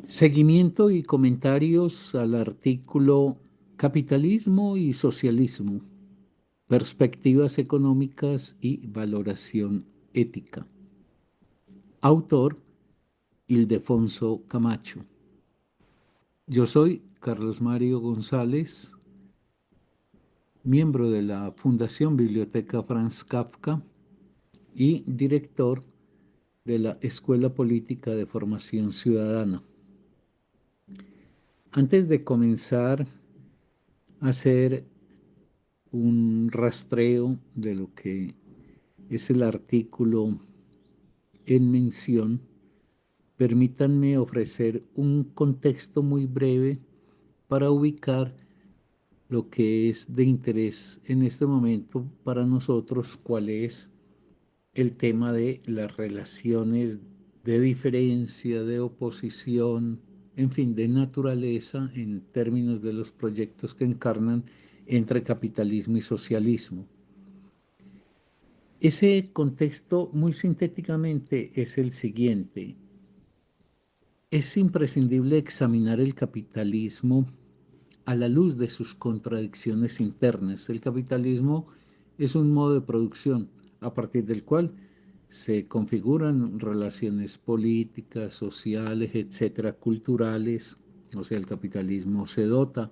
Seguimiento y comentarios al artículo Capitalismo y Socialismo, Perspectivas Económicas y Valoración Ética. Autor Ildefonso Camacho. Yo soy Carlos Mario González, miembro de la Fundación Biblioteca Franz Kafka y director de la Escuela Política de Formación Ciudadana. Antes de comenzar a hacer un rastreo de lo que es el artículo en mención, permítanme ofrecer un contexto muy breve para ubicar lo que es de interés en este momento para nosotros, cuál es el tema de las relaciones de diferencia, de oposición, en fin, de naturaleza en términos de los proyectos que encarnan entre capitalismo y socialismo. Ese contexto, muy sintéticamente, es el siguiente. Es imprescindible examinar el capitalismo a la luz de sus contradicciones internas. El capitalismo es un modo de producción a partir del cual se configuran relaciones políticas, sociales, etcétera, culturales. O sea, el capitalismo se dota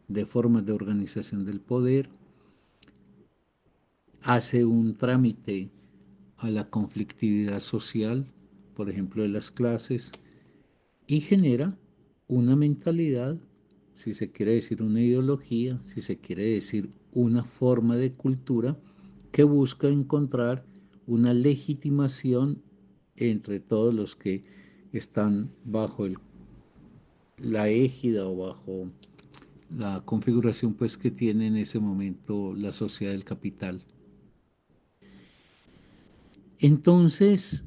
de formas de organización del poder, hace un trámite a la conflictividad social, por ejemplo, de las clases, y genera una mentalidad, si se quiere decir una ideología, si se quiere decir una forma de cultura, que busca encontrar una legitimación entre todos los que están bajo la égida o bajo la configuración pues que tiene en ese momento la sociedad del capital. Entonces,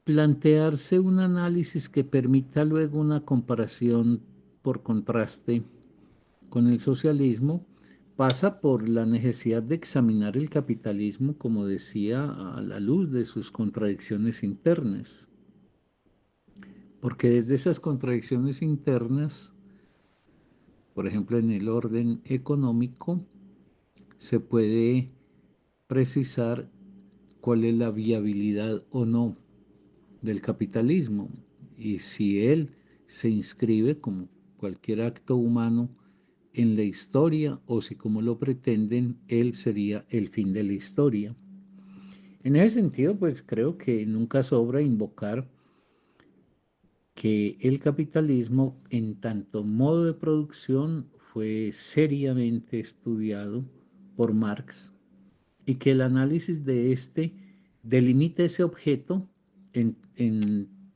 plantearse un análisis que permita luego una comparación por contraste con el socialismo pasa por la necesidad de examinar el capitalismo, como decía, a la luz de sus contradicciones internas. Porque desde esas contradicciones internas, por ejemplo, en el orden económico, se puede precisar cuál es la viabilidad o no del capitalismo y si él se inscribe como cualquier acto humano en la historia o si como lo pretenden, él sería el fin de la historia. En ese sentido, pues creo que nunca sobra invocar que el capitalismo en tanto modo de producción fue seriamente estudiado por Marx y que el análisis de este delimita ese objeto en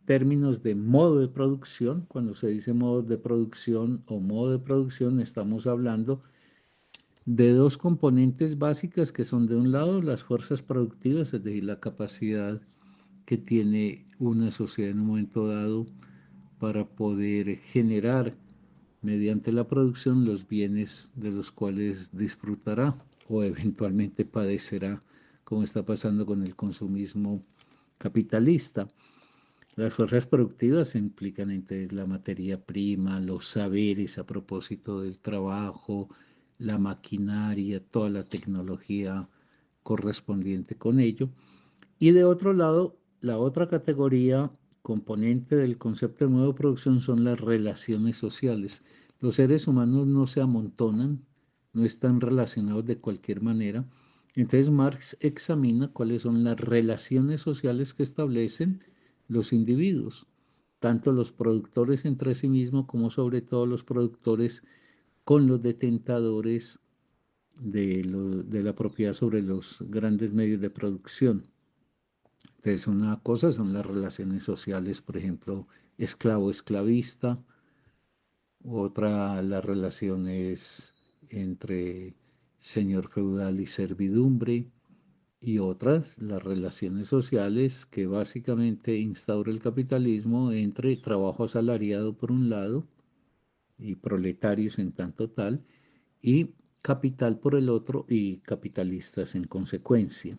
términos de modo de producción. Cuando se dice modo de producción o modo de producción, estamos hablando de dos componentes básicas que son de un lado las fuerzas productivas, es decir, la capacidad que tiene una sociedad en un momento dado para poder generar mediante la producción los bienes de los cuales disfrutará o eventualmente padecerá, como está pasando con el consumismo capitalista. Las fuerzas productivas implican entre la materia prima, los saberes a propósito del trabajo, la maquinaria, toda la tecnología correspondiente con ello. Y de otro lado, la otra categoría componente del concepto de modo de producción son las relaciones sociales. Los seres humanos no se amontonan, no están relacionados de cualquier manera. Entonces Marx examina cuáles son las relaciones sociales que establecen los individuos, tanto los productores entre sí mismos como sobre todo los productores con los detentadores de la propiedad sobre los grandes medios de producción. Entonces, una cosa son las relaciones sociales, por ejemplo, esclavo-esclavista, otra las relaciones entre señor feudal y servidumbre, y otras las relaciones sociales que básicamente instaura el capitalismo entre trabajo asalariado por un lado y proletarios en tanto tal, y capital por el otro y capitalistas en consecuencia.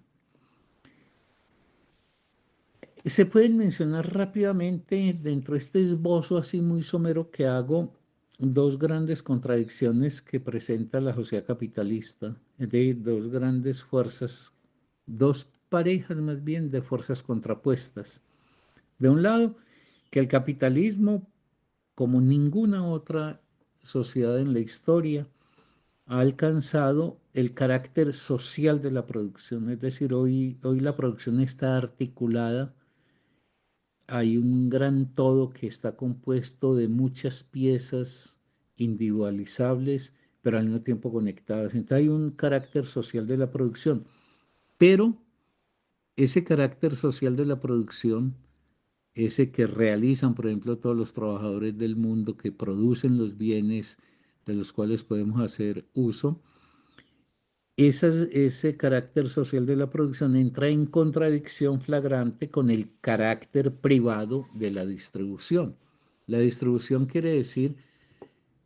Se pueden mencionar rápidamente dentro de este esbozo así muy somero que hago dos grandes contradicciones que presenta la sociedad capitalista, de dos grandes fuerzas, dos parejas más bien de fuerzas contrapuestas. De un lado, que el capitalismo, como ninguna otra sociedad en la historia, ha alcanzado el carácter social de la producción, es decir, hoy la producción está articulada, hay un gran todo que está compuesto de muchas piezas individualizables, pero al mismo tiempo conectadas. Entonces hay un carácter social de la producción, pero ese carácter social de la producción, ese que realizan, por ejemplo, todos los trabajadores del mundo que producen los bienes de los cuales podemos hacer uso, ese carácter social de la producción entra en contradicción flagrante con el carácter privado de la distribución. La distribución quiere decir,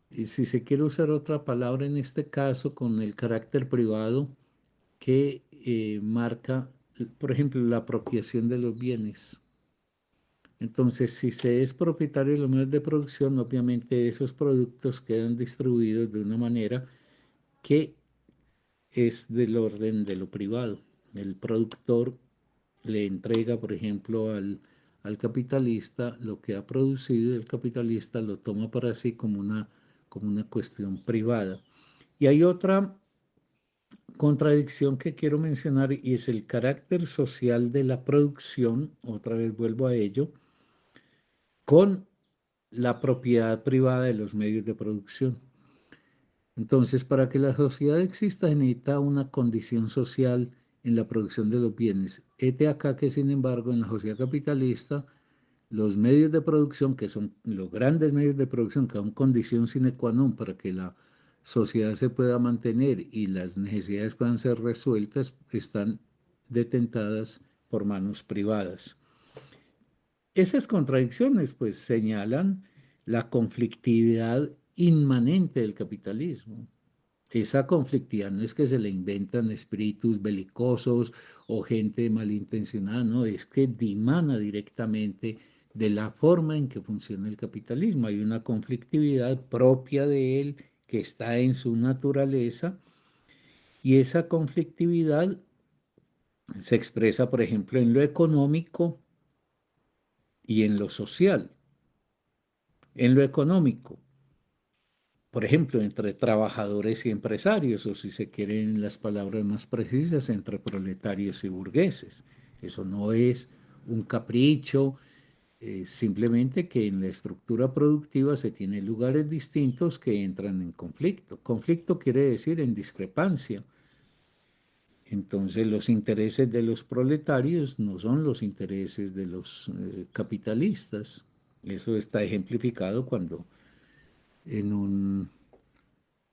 y si se quiere usar otra palabra en este caso, con el carácter privado que marca, por ejemplo, la apropiación de los bienes. Entonces, si se es propietario de los medios de producción, obviamente esos productos quedan distribuidos de una manera que es del orden de lo privado. El productor le entrega, por ejemplo, al capitalista lo que ha producido y el capitalista lo toma para sí como una cuestión privada. Y hay otra contradicción que quiero mencionar y es el carácter social de la producción, otra vez vuelvo a ello, con la propiedad privada de los medios de producción. Entonces, para que la sociedad exista, se necesita una condición social en la producción de los bienes. Es de acá que, sin embargo, en la sociedad capitalista, los medios de producción, que son los grandes medios de producción, que son condición sine qua non para que la sociedad se pueda mantener y las necesidades puedan ser resueltas, están detentadas por manos privadas. Esas contradicciones, pues, señalan la conflictividad inmanente del capitalismo. Esa conflictividad no es que se le inventan espíritus belicosos o gente malintencionada, no, es que dimana directamente de la forma en que funciona el capitalismo. Hay una conflictividad propia de él que está en su naturaleza y esa conflictividad se expresa, por ejemplo, en lo económico y en lo social. En lo económico, por ejemplo, entre trabajadores y empresarios, o si se quieren las palabras más precisas, entre proletarios y burgueses. Eso no es un capricho, simplemente que en la estructura productiva se tienen lugares distintos que entran en conflicto. Conflicto quiere decir en discrepancia. Entonces los intereses de los proletarios no son los intereses de los capitalistas. Eso está ejemplificado cuando en un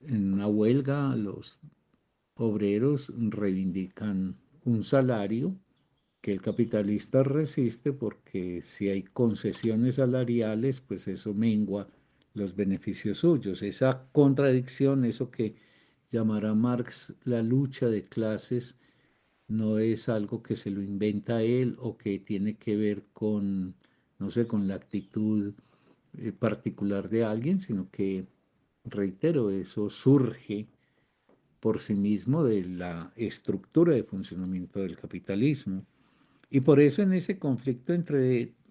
en una huelga, los obreros reivindican un salario que el capitalista resiste porque si hay concesiones salariales, pues eso mengua los beneficios suyos. Esa contradicción, eso que llamará Marx la lucha de clases, no es algo que se lo inventa él o que tiene que ver con, no sé, con la actitud particular de alguien, sino que, reitero, eso surge por sí mismo de la estructura de funcionamiento del capitalismo. Y por eso en ese conflicto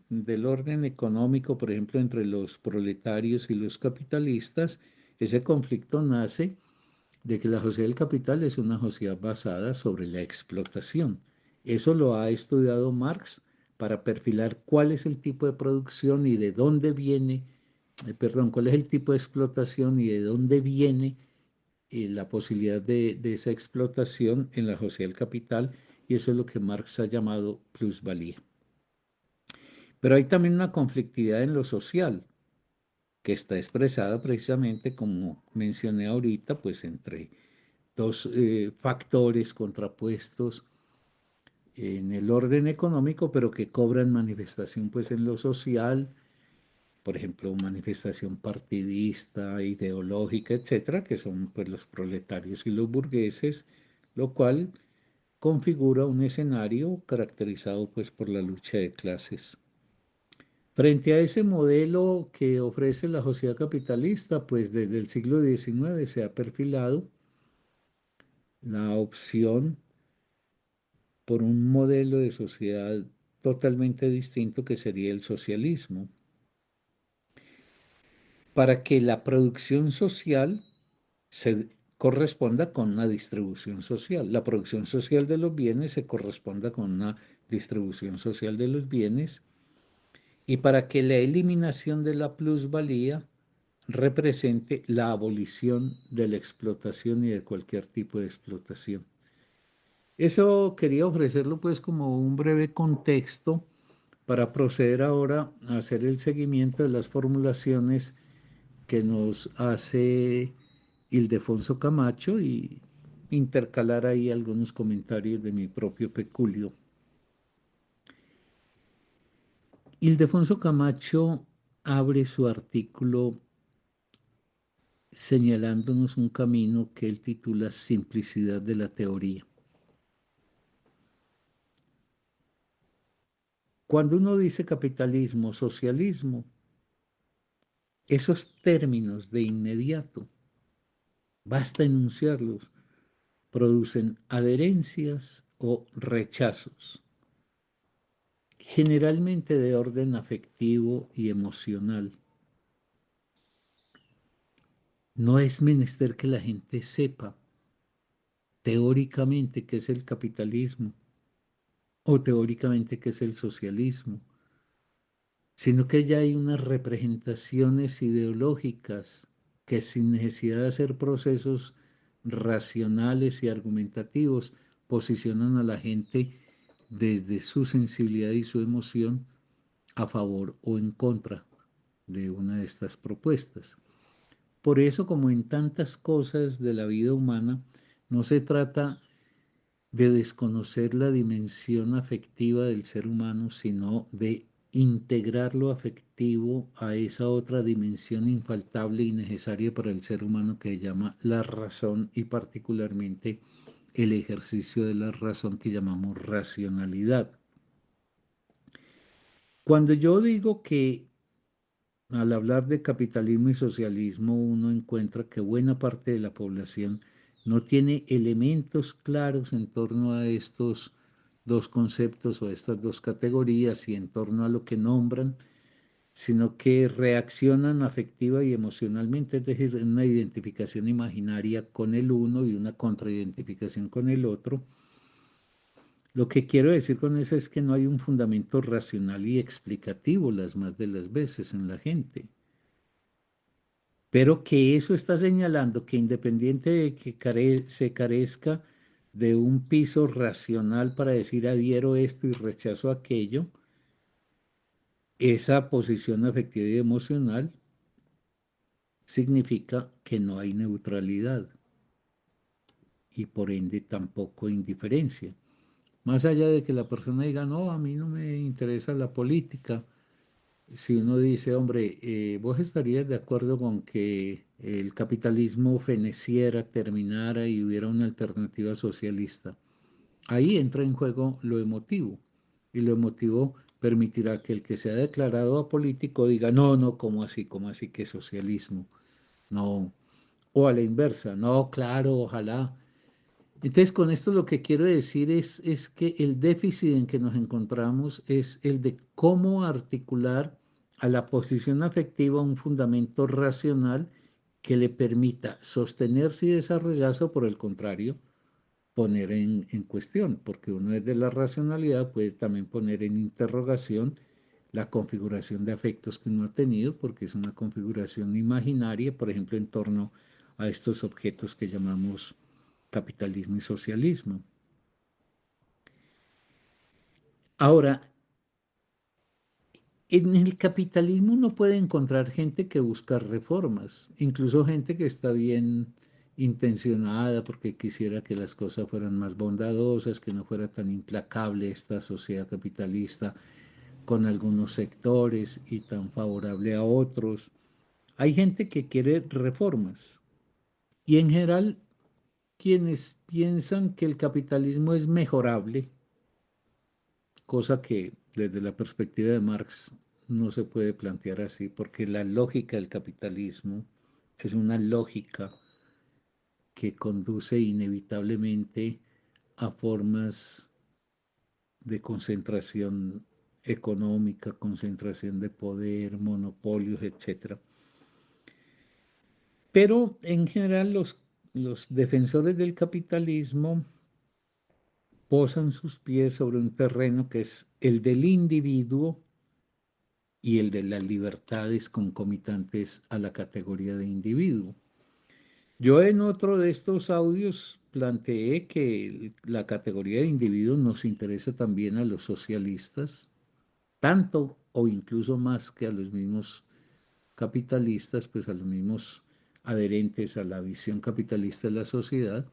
del orden económico, por ejemplo, entre los proletarios y los capitalistas, ese conflicto nace de que la sociedad del capital es una sociedad basada sobre la explotación. Eso lo ha estudiado Marx para perfilar cuál es el tipo de producción y de dónde viene, perdón, cuál es el tipo de explotación y de dónde viene la posibilidad de esa explotación en la sociedad del capital, y eso es lo que Marx ha llamado plusvalía. Pero hay también una conflictividad en lo social, que está expresada precisamente, como mencioné ahorita, pues entre dos factores contrapuestos en el orden económico, pero que cobran manifestación pues en lo social, por ejemplo, manifestación partidista, ideológica, etcétera, que son pues los proletarios y los burgueses, lo cual configura un escenario caracterizado pues por la lucha de clases. Frente a ese modelo que ofrece la sociedad capitalista, pues desde el siglo XIX se ha perfilado la opción por un modelo de sociedad totalmente distinto que sería el socialismo, para que la producción social se corresponda con una distribución social. La producción social de los bienes se corresponda con una distribución social de los bienes y para que la eliminación de la plusvalía represente la abolición de la explotación y de cualquier tipo de explotación. Eso quería ofrecerlo pues como un breve contexto para proceder ahora a hacer el seguimiento de las formulaciones que nos hace Ildefonso Camacho y intercalar ahí algunos comentarios de mi propio peculio. Ildefonso Camacho abre su artículo señalándonos un camino que él titula Simplicidad de la teoría. Cuando uno dice capitalismo, socialismo, esos términos de inmediato, basta enunciarlos, producen adherencias o rechazos, generalmente de orden afectivo y emocional. No es menester que la gente sepa teóricamente qué es el capitalismo o teóricamente qué es el socialismo, sino que ya hay unas representaciones ideológicas que sin necesidad de hacer procesos racionales y argumentativos posicionan a la gente desde su sensibilidad y su emoción a favor o en contra de una de estas propuestas. Por eso, como en tantas cosas de la vida humana, no se trata de desconocer la dimensión afectiva del ser humano, sino de integrar lo afectivo a esa otra dimensión infaltable y necesaria para el ser humano que llama la razón y particularmente el ejercicio de la razón que llamamos racionalidad. Cuando yo digo que al hablar de capitalismo y socialismo, uno encuentra que buena parte de la población no tiene elementos claros en torno a estos dos conceptos o estas dos categorías y en torno a lo que nombran, sino que reaccionan afectiva y emocionalmente, es decir, en una identificación imaginaria con el uno y una contraidentificación con el otro. Lo que quiero decir con eso es que no hay un fundamento racional y explicativo las más de las veces en la gente. Pero que eso está señalando que independiente de que se carezca de un piso racional para decir adhiero esto y rechazo aquello, esa posición afectiva y emocional significa que no hay neutralidad y por ende tampoco indiferencia. Más allá de que la persona diga, no, a mí no me interesa la política, si uno dice, hombre, vos estarías de acuerdo con que el capitalismo feneciera, terminara y hubiera una alternativa socialista. Ahí entra en juego lo emotivo y lo emotivo permitirá que el que sea declarado apolítico diga, no, no, cómo así que socialismo? No. O a la inversa, no, claro, ojalá. Entonces, con esto lo que quiero decir es que el déficit en que nos encontramos es el de cómo articular a la posición afectiva un fundamento racional que le permita sostenerse y desarrollarse, o por el contrario, poner en cuestión, porque uno desde la racionalidad puede también poner en interrogación la configuración de afectos que uno ha tenido, porque es una configuración imaginaria, por ejemplo, en torno a estos objetos que llamamos capitalismo y socialismo. Ahora, en el capitalismo uno puede encontrar gente que busca reformas, incluso gente que está bien intencionada porque quisiera que las cosas fueran más bondadosas, que no fuera tan implacable esta sociedad capitalista con algunos sectores y tan favorable a otros. Hay gente que quiere reformas y en general quienes piensan que el capitalismo es mejorable, cosa que desde la perspectiva de Marx no se puede plantear así, porque la lógica del capitalismo es una lógica que conduce inevitablemente a formas de concentración económica, concentración de poder, monopolios, etcétera. Pero en general los defensores del capitalismo posan sus pies sobre un terreno que es el del individuo y el de las libertades concomitantes a la categoría de individuo. Yo en otro de estos audios planteé que la categoría de individuo nos interesa también a los socialistas, tanto o incluso más que a los mismos capitalistas, pues a los mismos adherentes a la visión capitalista de la sociedad,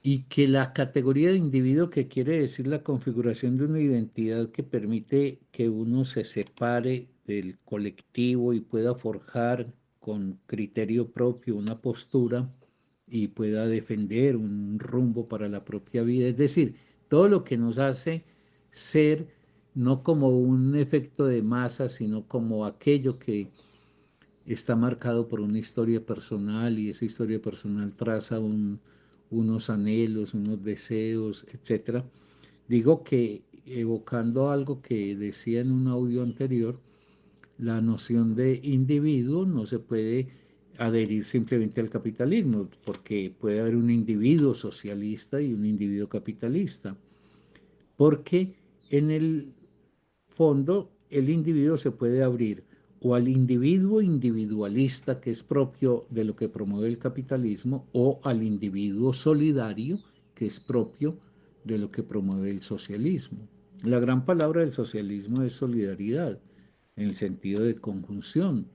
y que la categoría de individuo, que quiere decir la configuración de una identidad que permite que uno se separe del colectivo y pueda forjar con criterio propio una postura y pueda defender un rumbo para la propia vida, es decir, todo lo que nos hace ser no como un efecto de masa, sino como aquello que está marcado por una historia personal y esa historia personal traza unos anhelos, unos deseos, etcétera. Digo que evocando algo que decía en un audio anterior, la noción de individuo no se puede adherir simplemente al capitalismo, porque puede haber un individuo socialista y un individuo capitalista, porque en el fondo, el individuo se puede abrir o al individuo individualista, que es propio de lo que promueve el capitalismo, o al individuo solidario, que es propio de lo que promueve el socialismo. La gran palabra del socialismo es solidaridad, en el sentido de conjunción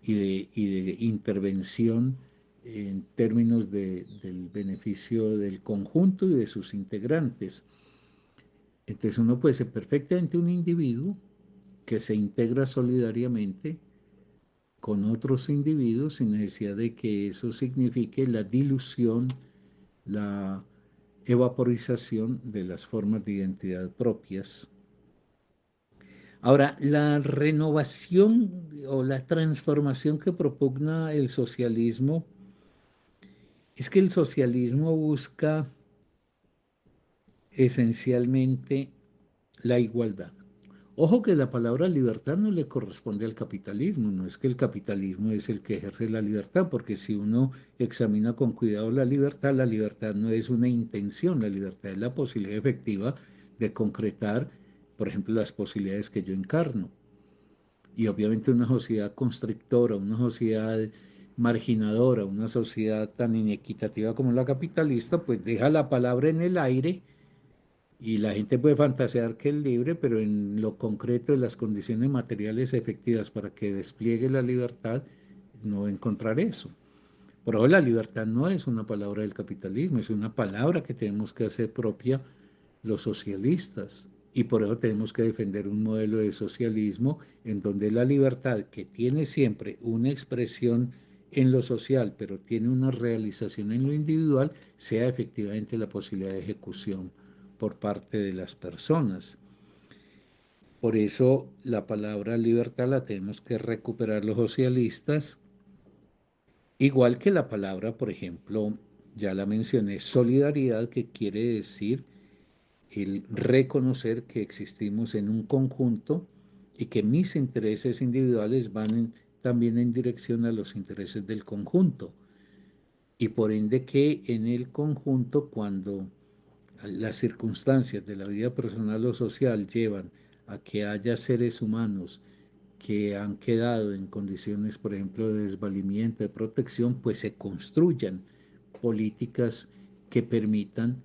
y de intervención en términos del beneficio del conjunto y de sus integrantes. Entonces uno puede ser perfectamente un individuo que se integra solidariamente con otros individuos sin necesidad de que eso signifique la dilución, la evaporización de las formas de identidad propias. Ahora, la renovación o la transformación que propugna el socialismo es que el socialismo busca esencialmente la igualdad. Ojo que la palabra libertad no le corresponde al capitalismo, no es que el capitalismo es el que ejerce la libertad, porque si uno examina con cuidado la libertad no es una intención, la libertad es la posibilidad efectiva de concretar, por ejemplo, las posibilidades que yo encarno. Y obviamente una sociedad constrictora, una sociedad marginadora, una sociedad tan inequitativa como la capitalista, pues deja la palabra en el aire y la gente puede fantasear que es libre, pero en lo concreto de las condiciones materiales efectivas para que despliegue la libertad, no va a encontrar eso. Por ahora la libertad no es una palabra del capitalismo, es una palabra que tenemos que hacer propia los socialistas. Y por eso tenemos que defender un modelo de socialismo en donde la libertad, que tiene siempre una expresión en lo social, pero tiene una realización en lo individual, sea efectivamente la posibilidad de ejecución por parte de las personas. Por eso la palabra libertad la tenemos que recuperar los socialistas, igual que la palabra, por ejemplo, ya la mencioné, solidaridad, que quiere decir el reconocer que existimos en un conjunto y que mis intereses individuales van también en dirección a los intereses del conjunto. Y por ende que en el conjunto, cuando las circunstancias de la vida personal o social llevan a que haya seres humanos que han quedado en condiciones, por ejemplo, de desvalimiento, de protección, pues se construyan políticas que permitan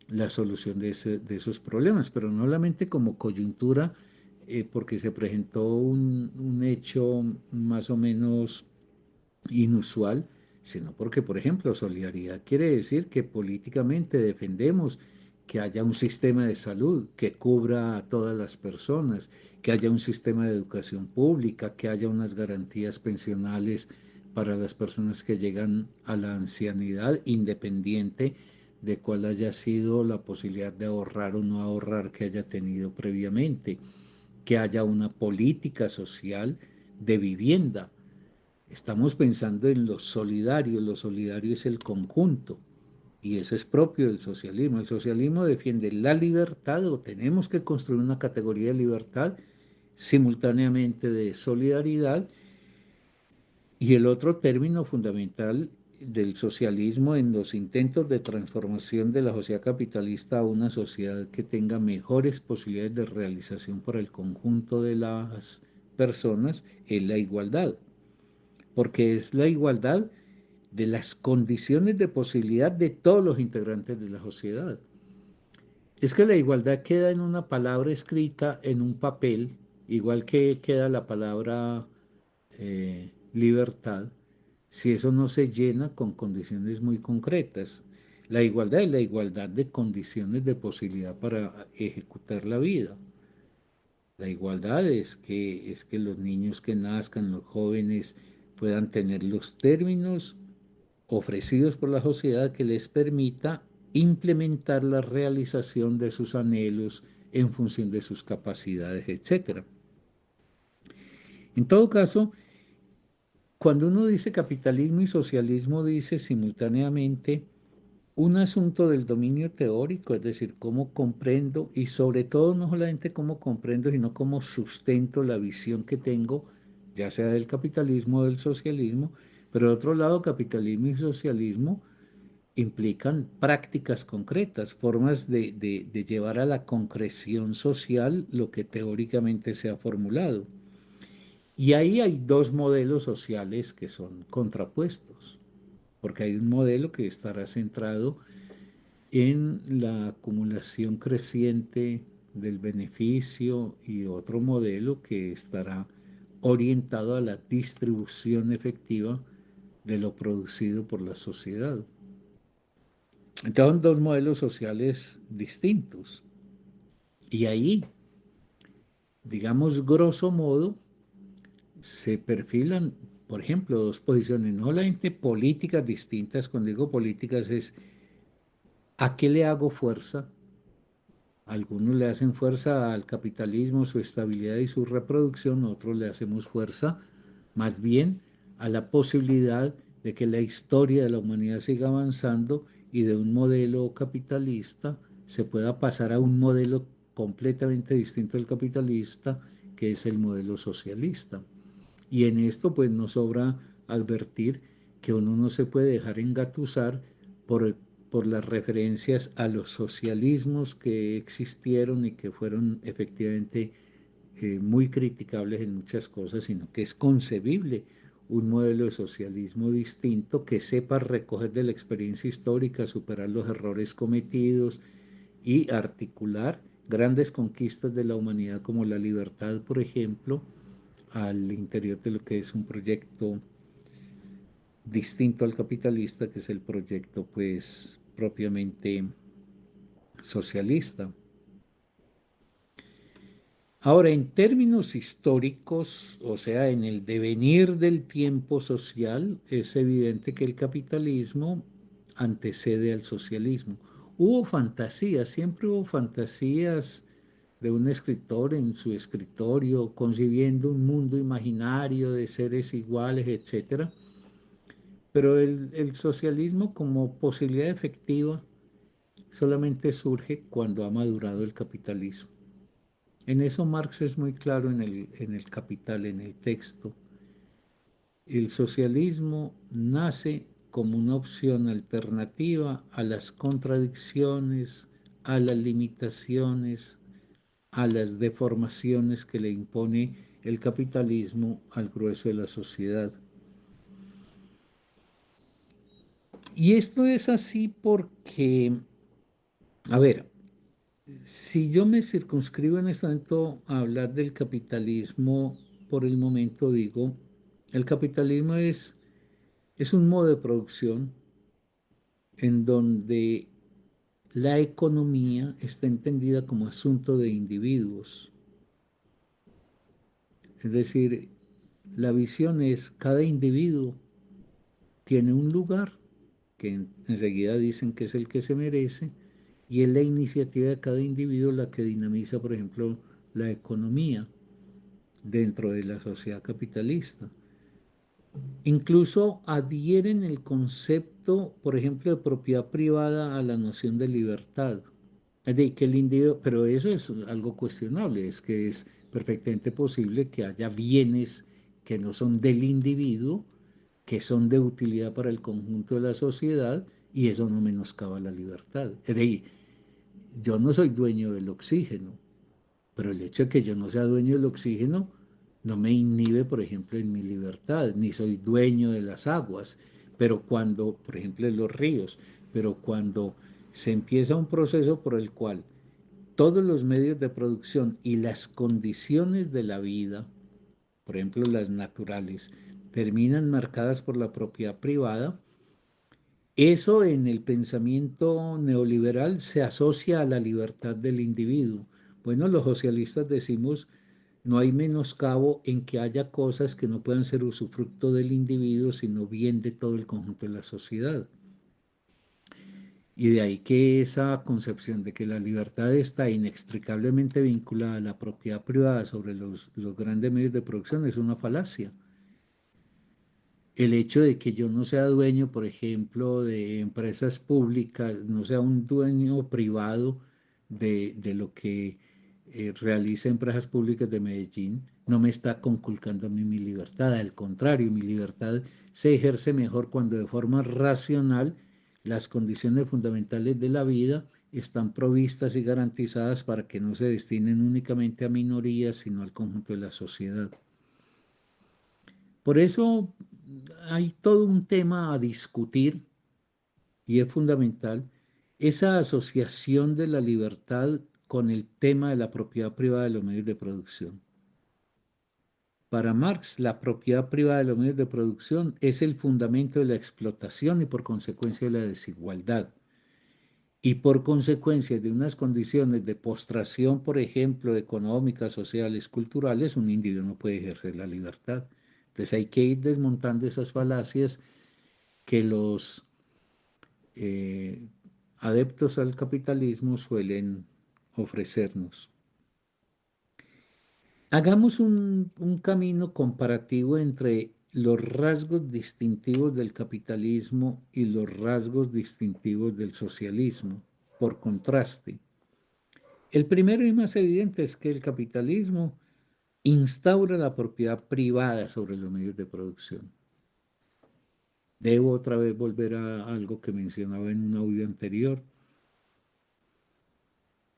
la solución de esos problemas, pero no solamente como coyuntura, porque se presentó un hecho más o menos inusual, sino porque, por ejemplo, solidaridad quiere decir que políticamente defendemos que haya un sistema de salud que cubra a todas las personas, que haya un sistema de educación pública, que haya unas garantías pensionales para las personas que llegan a la ancianidad, independiente de cuál haya sido la posibilidad de ahorrar o no ahorrar que haya tenido previamente, que haya una política social de vivienda. Estamos pensando en lo solidario es el conjunto, y eso es propio del socialismo. El socialismo defiende la libertad, o tenemos que construir una categoría de libertad simultáneamente de solidaridad, y el otro término fundamental del socialismo en los intentos de transformación de la sociedad capitalista a una sociedad que tenga mejores posibilidades de realización para el conjunto de las personas es la igualdad, porque es la igualdad de las condiciones de posibilidad de todos los integrantes de la sociedad. Es que la igualdad queda en una palabra escrita en un papel, igual que queda la palabra libertad, si eso no se llena con condiciones muy concretas. La igualdad es la igualdad de condiciones de posibilidad para ejecutar la vida. La igualdad es que los niños que nazcan, los jóvenes, puedan tener los términos ofrecidos por la sociedad que les permita implementar la realización de sus anhelos en función de sus capacidades, etc. En todo caso, cuando uno dice capitalismo y socialismo, dice simultáneamente un asunto del dominio teórico, es decir, cómo comprendo y sobre todo no solamente cómo comprendo, sino cómo sustento la visión que tengo, ya sea del capitalismo o del socialismo, pero de otro lado, capitalismo y socialismo implican prácticas concretas, formas de llevar a la concreción social lo que teóricamente se ha formulado. Y ahí hay dos modelos sociales que son contrapuestos, porque hay un modelo que estará centrado en la acumulación creciente del beneficio y otro modelo que estará orientado a la distribución efectiva de lo producido por la sociedad. Entonces son dos modelos sociales distintos. Y ahí, digamos, grosso modo, se perfilan, por ejemplo, dos posiciones, no solamente políticas distintas. Cuando digo políticas es ¿a qué le hago fuerza? Algunos le hacen fuerza al capitalismo, su estabilidad y su reproducción, otros le hacemos fuerza más bien a la posibilidad de que la historia de la humanidad siga avanzando y de un modelo capitalista se pueda pasar a un modelo completamente distinto al capitalista, que es el modelo socialista. Y en esto pues nos sobra advertir que uno no se puede dejar engatusar por, por las referencias a los socialismos que existieron y que fueron efectivamente muy criticables en muchas cosas, sino que es concebible un modelo de socialismo distinto que sepa recoger de la experiencia histórica, superar los errores cometidos y articular grandes conquistas de la humanidad como la libertad, por ejemplo, al interior de lo que es un proyecto distinto al capitalista, que es el proyecto pues propiamente socialista. Ahora, en términos históricos, o sea, en el devenir del tiempo social, es evidente que el capitalismo antecede al socialismo. Hubo fantasías, siempre hubo fantasías de un escritor en su escritorio, concibiendo un mundo imaginario de seres iguales, etcétera. Pero el socialismo como posibilidad efectiva solamente surge cuando ha madurado el capitalismo. En eso Marx es muy claro en el Capital, en el texto. El socialismo nace como una opción alternativa a las contradicciones, a las limitaciones, a las deformaciones que le impone el capitalismo al grueso de la sociedad. Y esto es así porque, a ver, si yo me circunscribo en este momento a hablar del capitalismo, por el momento digo, el capitalismo es un modo de producción en donde la economía está entendida como asunto de individuos. Es decir, la visión es cada individuo tiene un lugar que enseguida dicen que es el que se merece, y es la iniciativa de cada individuo la que dinamiza, por ejemplo, la economía dentro de la sociedad capitalista. Incluso adhieren el concepto, por ejemplo, de propiedad privada a la noción de libertad. Es de que el individuo, pero eso es algo cuestionable, es que es perfectamente posible que haya bienes que no son del individuo, que son de utilidad para el conjunto de la sociedad, y eso no menoscaba la libertad. Es decir, yo no soy dueño del oxígeno, pero el hecho de que yo no sea dueño del oxígeno no me inhibe, por ejemplo, en mi libertad, ni soy dueño de las aguas, pero cuando, por ejemplo, en los ríos, pero cuando se empieza un proceso por el cual todos los medios de producción y las condiciones de la vida, por ejemplo, las naturales, terminan marcadas por la propiedad privada, eso en el pensamiento neoliberal se asocia a la libertad del individuo. Bueno, los socialistas decimos, no hay menoscabo en que haya cosas que no puedan ser usufructo del individuo, sino bien de todo el conjunto de la sociedad. Y de ahí que esa concepción de que la libertad está inextricablemente vinculada a la propiedad privada sobre los grandes medios de producción es una falacia. El hecho de que yo no sea dueño, por ejemplo, de empresas públicas, no sea un dueño privado de lo que realiza empresas públicas de Medellín, no me está conculcando a mí mi libertad. Al contrario, mi libertad se ejerce mejor cuando de forma racional las condiciones fundamentales de la vida están provistas y garantizadas para que no se destinen únicamente a minorías, sino al conjunto de la sociedad. Por eso hay todo un tema a discutir y es fundamental esa asociación de la libertad con el tema de la propiedad privada de los medios de producción. Para Marx, la propiedad privada de los medios de producción es el fundamento de la explotación y por consecuencia de la desigualdad. Y por consecuencia de unas condiciones de postración, por ejemplo, económicas, sociales, culturales, un individuo no puede ejercer la libertad. Entonces hay que ir desmontando esas falacias que los eh, adeptos al capitalismo suelen ofrecernos. Hagamos un camino comparativo entre los rasgos distintivos del capitalismo y los rasgos distintivos del socialismo, por contraste. El primero y más evidente es que el capitalismo instaura la propiedad privada sobre los medios de producción. Debo otra vez volver a algo que mencionaba en un audio anterior.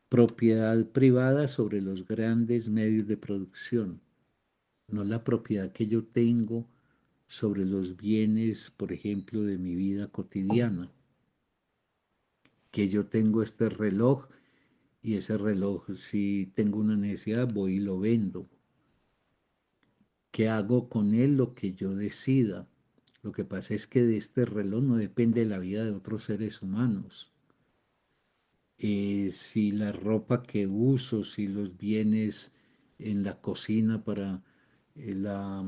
Propiedad privada sobre los grandes medios de producción, no la propiedad que yo tengo sobre los bienes, por ejemplo, de mi vida cotidiana. Que yo tengo este reloj y ese reloj, si tengo una necesidad, voy y lo vendo. ¿Qué hago con él? Lo que yo decida. Lo que pasa es que de este reloj no depende la vida de otros seres humanos. Si la ropa que uso, si los bienes en la cocina para eh, la,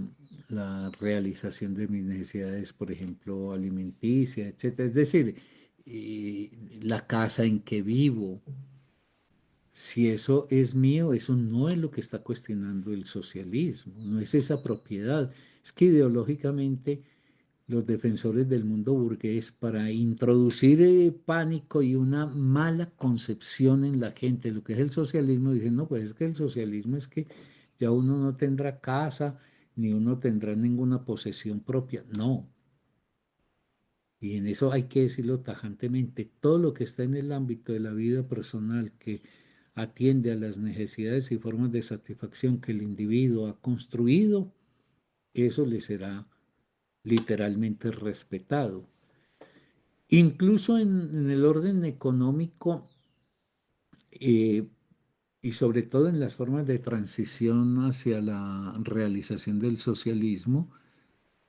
la realización de mis necesidades, por ejemplo, alimenticia, etcétera. Es decir, la casa en que vivo, si eso es mío, eso no es lo que está cuestionando el socialismo, no es esa propiedad. Es que ideológicamente los defensores del mundo burgués para introducir pánico y una mala concepción en la gente de lo que es el socialismo, dicen, no, pues es que el socialismo es que ya uno no tendrá casa, ni uno tendrá ninguna posesión propia. No, y en eso hay que decirlo tajantemente, todo lo que está en el ámbito de la vida personal que atiende a las necesidades y formas de satisfacción que el individuo ha construido, eso le será literalmente respetado. Incluso en el orden económico eh, y sobre todo en las formas de transición hacia la realización del socialismo,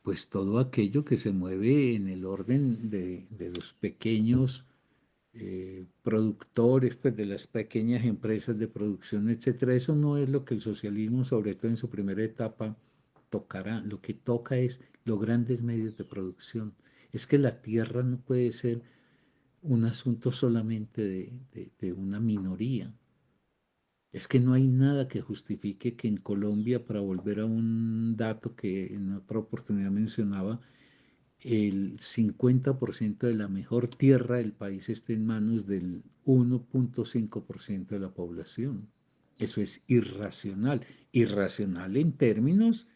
pues todo aquello que se mueve en el orden de los pequeños productores, pues de las pequeñas empresas de producción, etcétera, eso no es lo que el socialismo, sobre todo en su primera etapa, tocará. Lo que toca es los grandes medios de producción. Es que la tierra no puede ser un asunto solamente de una minoría. Es que no hay nada que justifique que en Colombia, para volver a un dato que en otra oportunidad mencionaba, el 50% de la mejor tierra del país esté en manos del 1,5% de la población. Eso es irracional. Irracional en términos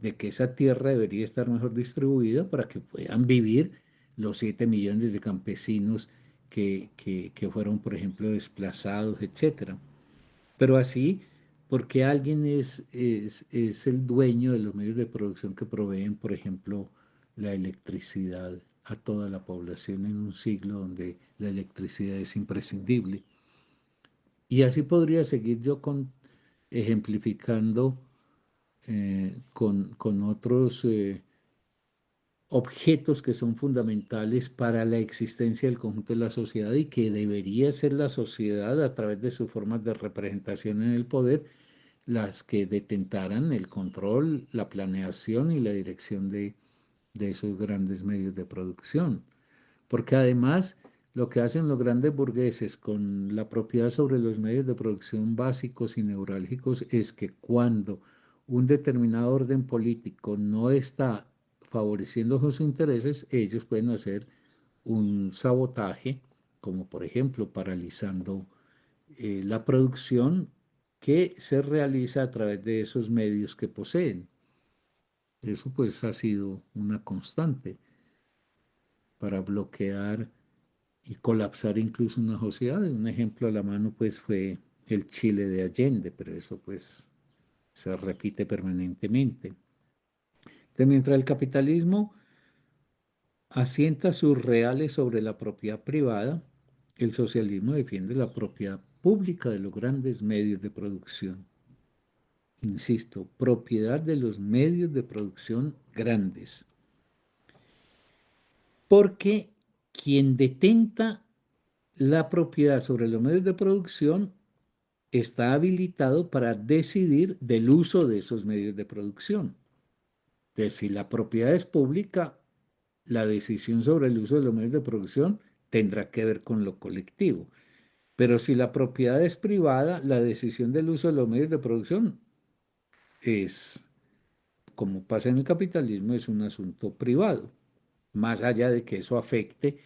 de que esa tierra debería estar mejor distribuida para que puedan vivir los 7 millones de campesinos que fueron, por ejemplo, desplazados, etcétera. Pero así, porque alguien es el dueño de los medios de producción que proveen, por ejemplo, la electricidad a toda la población en un siglo donde la electricidad es imprescindible. Y así podría seguir yo ejemplificando con otros objetos que son fundamentales para la existencia del conjunto de la sociedad y que debería ser la sociedad a través de sus formas de representación en el poder las que detentaran el control, la planeación y la dirección de esos grandes medios de producción. Porque además lo que hacen los grandes burgueses con la propiedad sobre los medios de producción básicos y neurálgicos es que cuando un determinado orden político no está favoreciendo sus intereses, ellos pueden hacer un sabotaje, como por ejemplo paralizando la producción que se realiza a través de esos medios que poseen. Eso pues ha sido una constante para bloquear y colapsar incluso una sociedad. Un ejemplo a la mano pues fue el Chile de Allende, pero eso pues se repite permanentemente. Entonces, mientras el capitalismo asienta sus reales sobre la propiedad privada, el socialismo defiende la propiedad pública de los grandes medios de producción. Insisto, propiedad de los medios de producción grandes. Porque quien detenta la propiedad sobre los medios de producción está habilitado para decidir del uso de esos medios de producción. Entonces, si la propiedad es pública, la decisión sobre el uso de los medios de producción tendrá que ver con lo colectivo. Pero si la propiedad es privada, la decisión del uso de los medios de producción es, como pasa en el capitalismo, es un asunto privado, más allá de que eso afecte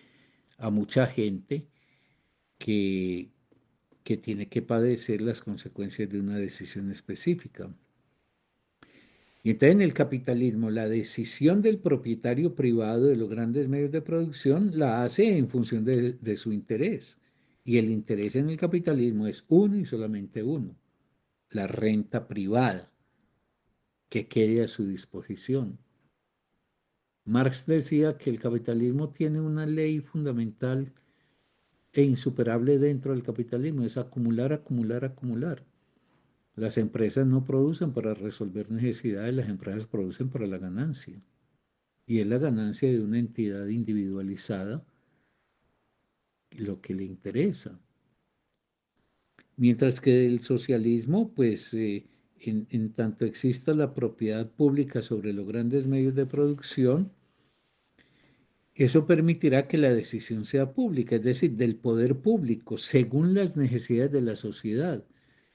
a mucha gente que, que tiene que padecer las consecuencias de una decisión específica. Y entonces en el capitalismo la decisión del propietario privado de los grandes medios de producción la hace en función de su interés. Y el interés en el capitalismo es uno y solamente uno, la renta privada que quede a su disposición. Marx decía que el capitalismo tiene una ley fundamental e insuperable dentro del capitalismo, es acumular, acumular, acumular. Las empresas no producen para resolver necesidades, las empresas producen para la ganancia. Y es la ganancia de una entidad individualizada lo que le interesa. Mientras que el socialismo, pues en tanto exista la propiedad pública sobre los grandes medios de producción, eso permitirá que la decisión sea pública, es decir, del poder público, según las necesidades de la sociedad.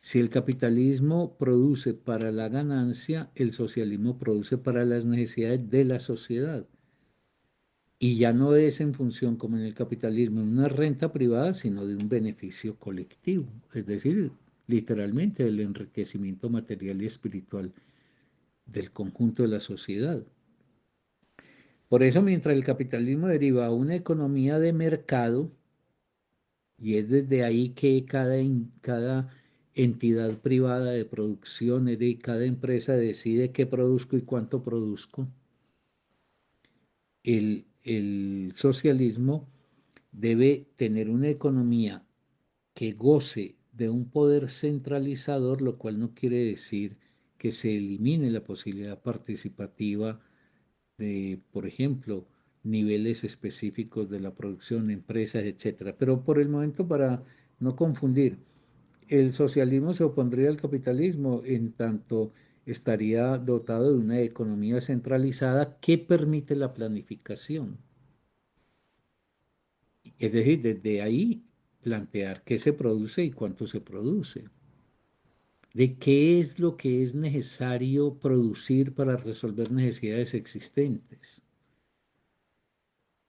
Si el capitalismo produce para la ganancia, el socialismo produce para las necesidades de la sociedad. Y ya no es en función, como en el capitalismo, de una renta privada, sino de un beneficio colectivo, es decir, literalmente el enriquecimiento material y espiritual del conjunto de la sociedad. Por eso, mientras el capitalismo deriva a una economía de mercado, y es desde ahí que cada entidad privada de producción, es de cada empresa decide qué produzco y cuánto produzco, el socialismo debe tener una economía que goce de un poder centralizador, lo cual no quiere decir que se elimine la posibilidad participativa de, por ejemplo, niveles específicos de la producción, empresas, etcétera. Pero por el momento, para no confundir, el socialismo se opondría al capitalismo en tanto estaría dotado de una economía centralizada que permite la planificación. Es decir, desde ahí plantear qué se produce y cuánto se produce, de qué es lo que es necesario producir para resolver necesidades existentes,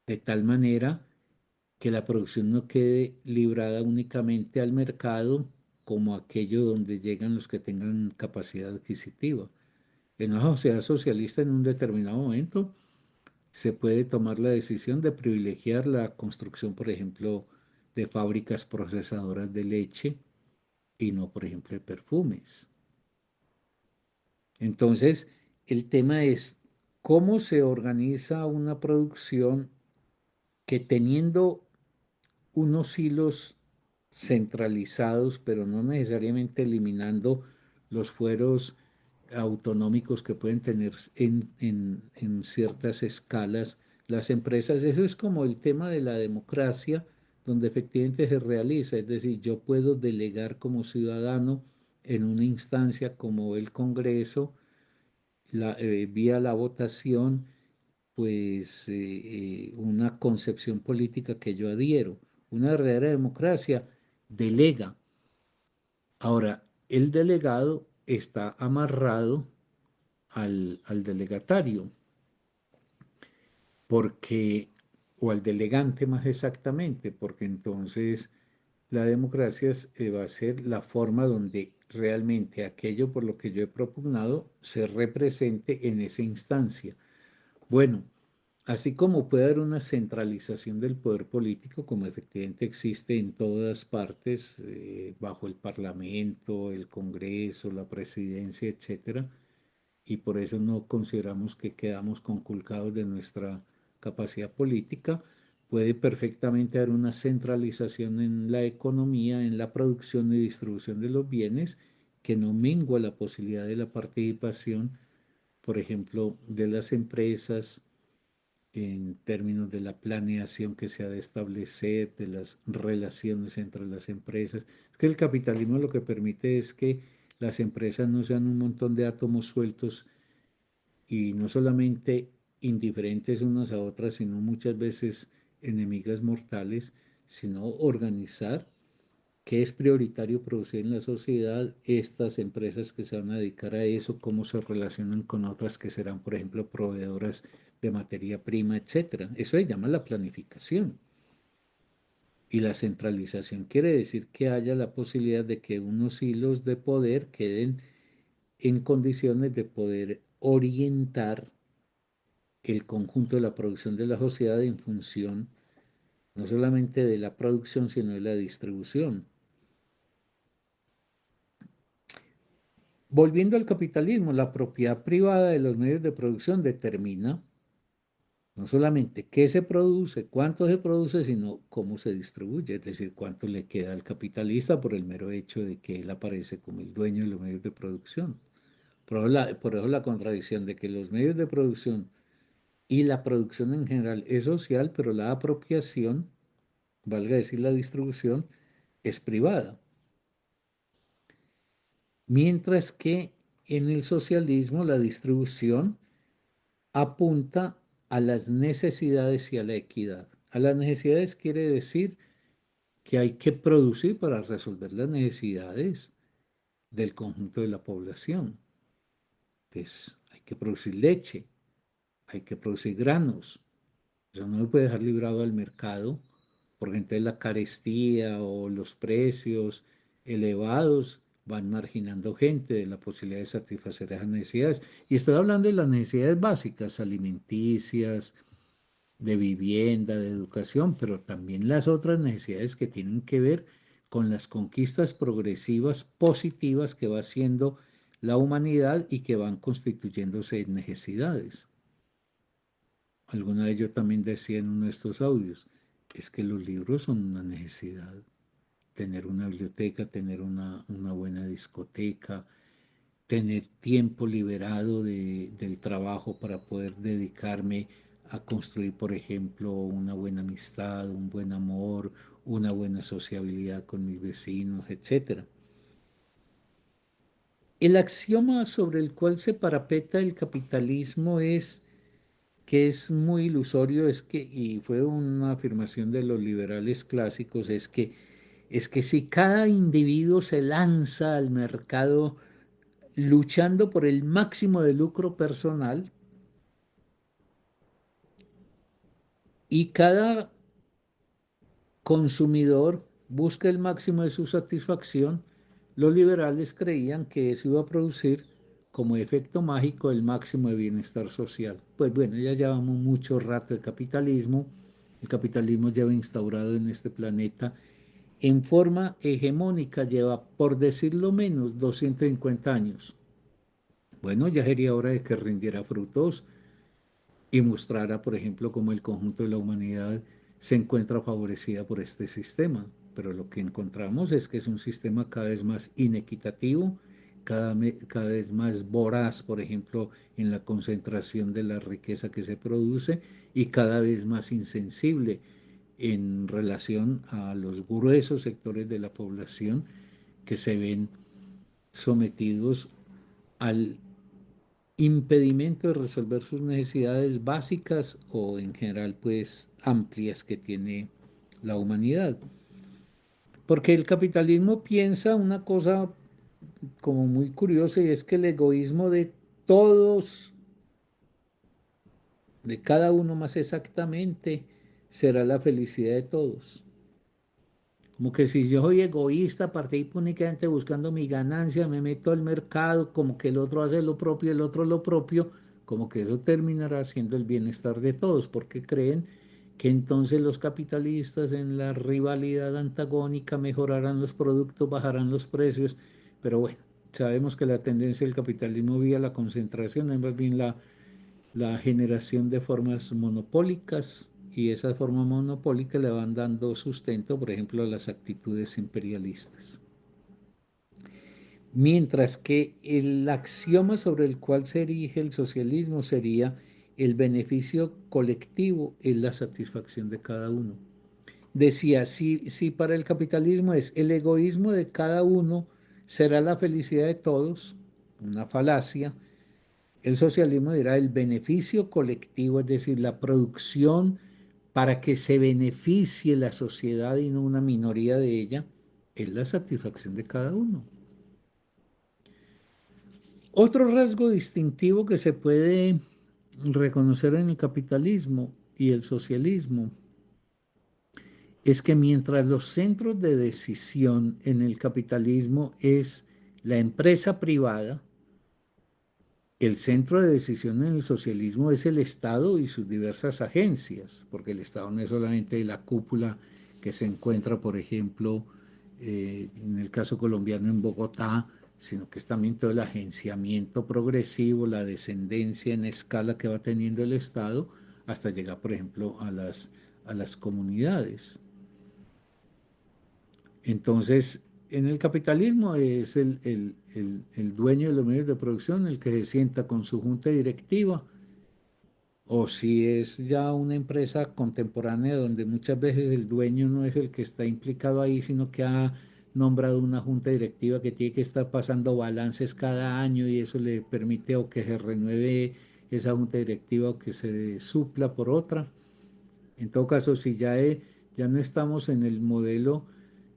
de tal manera que la producción no quede librada únicamente al mercado como aquello donde llegan los que tengan capacidad adquisitiva. En una sociedad socialista en un determinado momento se puede tomar la decisión de privilegiar la construcción, por ejemplo, de fábricas procesadoras de leche y no, por ejemplo, de perfumes. Entonces, el tema es cómo se organiza una producción que teniendo unos hilos centralizados, pero no necesariamente eliminando los fueros autonómicos que pueden tener en ciertas escalas las empresas. Eso es como el tema de la democracia, donde efectivamente se realiza. Es decir, yo puedo delegar como ciudadano en una instancia como el Congreso, vía la votación, pues una concepción política que yo adhiero. Una verdadera democracia delega. Ahora, el delegado está amarrado al delegatario, porque, o al delegante más exactamente, porque entonces la democracia va a ser la forma donde realmente aquello por lo que yo he propugnado se represente en esa instancia. Bueno, así como puede haber una centralización del poder político, como efectivamente existe en todas partes, bajo el Parlamento, el Congreso, la Presidencia, etcétera, y por eso no consideramos que quedamos conculcados de nuestra capacidad política, puede perfectamente haber una centralización en la economía, en la producción y distribución de los bienes, que no mengua la posibilidad de la participación, por ejemplo, de las empresas en términos de la planeación que se ha de establecer, de las relaciones entre las empresas. Es que el capitalismo lo que permite es que las empresas no sean un montón de átomos sueltos y no solamente indiferentes unas a otras, sino muchas veces enemigas mortales, sino organizar qué es prioritario producir en la sociedad, estas empresas que se van a dedicar a eso, cómo se relacionan con otras que serán, por ejemplo, proveedoras de materia prima, etcétera. Eso se llama la planificación. Y la centralización quiere decir que haya la posibilidad de que unos hilos de poder queden en condiciones de poder orientar el conjunto de la producción de la sociedad en función no solamente de la producción, sino de la distribución. Volviendo al capitalismo, la propiedad privada de los medios de producción determina no solamente qué se produce, cuánto se produce, sino cómo se distribuye, es decir, cuánto le queda al capitalista por el mero hecho de que él aparece como el dueño de los medios de producción. Por eso la contradicción de que los medios de producción y la producción en general es social, pero la apropiación, valga decir la distribución, es privada. Mientras que en el socialismo la distribución apunta a las necesidades y a la equidad. A las necesidades quiere decir que hay que producir para resolver las necesidades del conjunto de la población. Entonces, hay que producir leche, hay que producir granos. Eso no se puede dejar librado al mercado, porque entonces la carestía o los precios elevados van marginando gente de la posibilidad de satisfacer esas necesidades. Y estoy hablando de las necesidades básicas, alimenticias, de vivienda, de educación, pero también las otras necesidades que tienen que ver con las conquistas progresivas positivas que va haciendo la humanidad y que van constituyéndose en necesidades. Alguna vez yo también decía en uno de estos audios, es que los libros son una necesidad. Tener una biblioteca, tener una buena discoteca, tener tiempo liberado del trabajo para poder dedicarme a construir, por ejemplo, una buena amistad, un buen amor, una buena sociabilidad con mis vecinos, etcétera. El axioma sobre el cual se parapeta el capitalismo es que es muy ilusorio, es que, y fue una afirmación de los liberales clásicos, es que si cada individuo se lanza al mercado luchando por el máximo de lucro personal y cada consumidor busca el máximo de su satisfacción, los liberales creían que eso iba a producir como efecto mágico el máximo de bienestar social. Pues bueno, ya llevamos mucho rato de capitalismo. El capitalismo lleva instaurado en este planeta en forma hegemónica, lleva, por decirlo menos, 250 años. Bueno, ya sería hora de que rindiera frutos y mostrara, por ejemplo, cómo el conjunto de la humanidad se encuentra favorecida por este sistema. Pero lo que encontramos es que es un sistema cada vez más inequitativo, cada vez más voraz, por ejemplo, en la concentración de la riqueza que se produce y cada vez más insensible en relación a los gruesos sectores de la población que se ven sometidos al impedimento de resolver sus necesidades básicas o en general pues amplias que tiene la humanidad. Porque el capitalismo piensa una cosa como muy curiosa y es que el egoísmo de todos, de cada uno más exactamente, será la felicidad de todos. Como que si yo soy egoísta, participo únicamente buscando mi ganancia, me meto al mercado, como que el otro hace lo propio, el otro lo propio, como que eso terminará siendo el bienestar de todos, porque creen que entonces los capitalistas en la rivalidad antagónica mejorarán los productos, bajarán los precios, pero bueno, sabemos que la tendencia del capitalismo vía la concentración es más bien la generación de formas monopólicas y esas formas monopólicas le van dando sustento, por ejemplo, a las actitudes imperialistas. Mientras que el axioma sobre el cual se erige el socialismo sería el beneficio colectivo es la satisfacción de cada uno. Decía, si para el capitalismo es el egoísmo de cada uno será la felicidad de todos, una falacia, el socialismo dirá el beneficio colectivo, es decir, la producción para que se beneficie la sociedad y no una minoría de ella, es la satisfacción de cada uno. Otro rasgo distintivo que se puede reconocer en el capitalismo y el socialismo es que mientras los centros de decisión en el capitalismo es la empresa privada, el centro de decisión en el socialismo es el Estado y sus diversas agencias, porque el Estado no es solamente la cúpula que se encuentra, por ejemplo, en el caso colombiano en Bogotá, sino que es también todo el agenciamiento progresivo, la descendencia en escala que va teniendo el Estado hasta llegar, por ejemplo, a las comunidades. Entonces, en el capitalismo es el dueño de los medios de producción el que se sienta con su junta directiva, o si es ya una empresa contemporánea donde muchas veces el dueño no es el que está implicado ahí, sino que ha nombrado una junta directiva que tiene que estar pasando balances cada año y eso le permite o que se renueve esa junta directiva o que se supla por otra. En todo caso, si ya no estamos en el modelo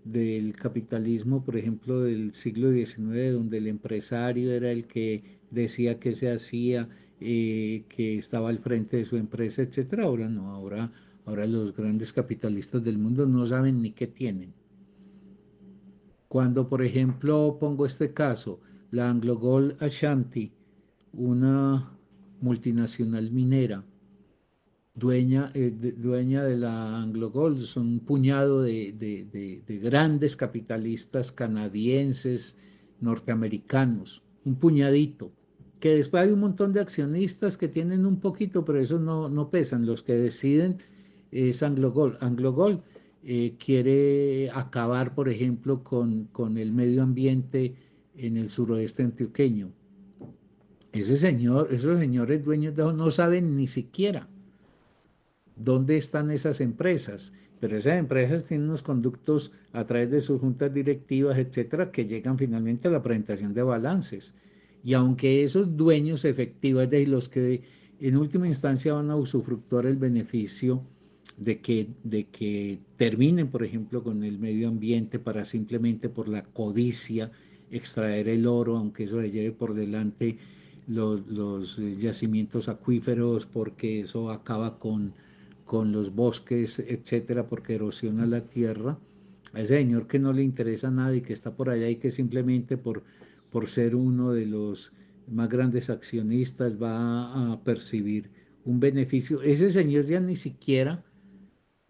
del capitalismo, por ejemplo, del siglo XIX, donde el empresario era el que decía qué se hacía, que estaba al frente de su empresa, etcétera. Ahora no, ahora los grandes capitalistas del mundo no saben ni qué tienen. Cuando, por ejemplo, pongo este caso, la Anglo Gold Ashanti, una multinacional minera, dueña de la Anglo Gold, son un puñado de grandes capitalistas canadienses, norteamericanos, un puñadito, que después hay un montón de accionistas que tienen un poquito, pero esos no pesan, los que deciden es Anglo Gold. Anglo Gold quiere acabar, por ejemplo, con el medio ambiente en el suroeste antioqueño. Esos señores dueños de eso no saben ni siquiera dónde están esas empresas, pero esas empresas tienen unos conductos a través de sus juntas directivas, etcétera, que llegan finalmente a la presentación de balances. Y aunque esos dueños efectivos, es decir, los que en última instancia van a usufructuar el beneficio de que terminen, por ejemplo, con el medio ambiente para simplemente por la codicia extraer el oro, aunque eso le lleve por delante los yacimientos acuíferos, porque eso acaba con los bosques, etcétera, porque erosiona la tierra. A ese señor que no le interesa nada y que está por allá y que simplemente por ser uno de los más grandes accionistas va a percibir un beneficio. Ese señor ya ni siquiera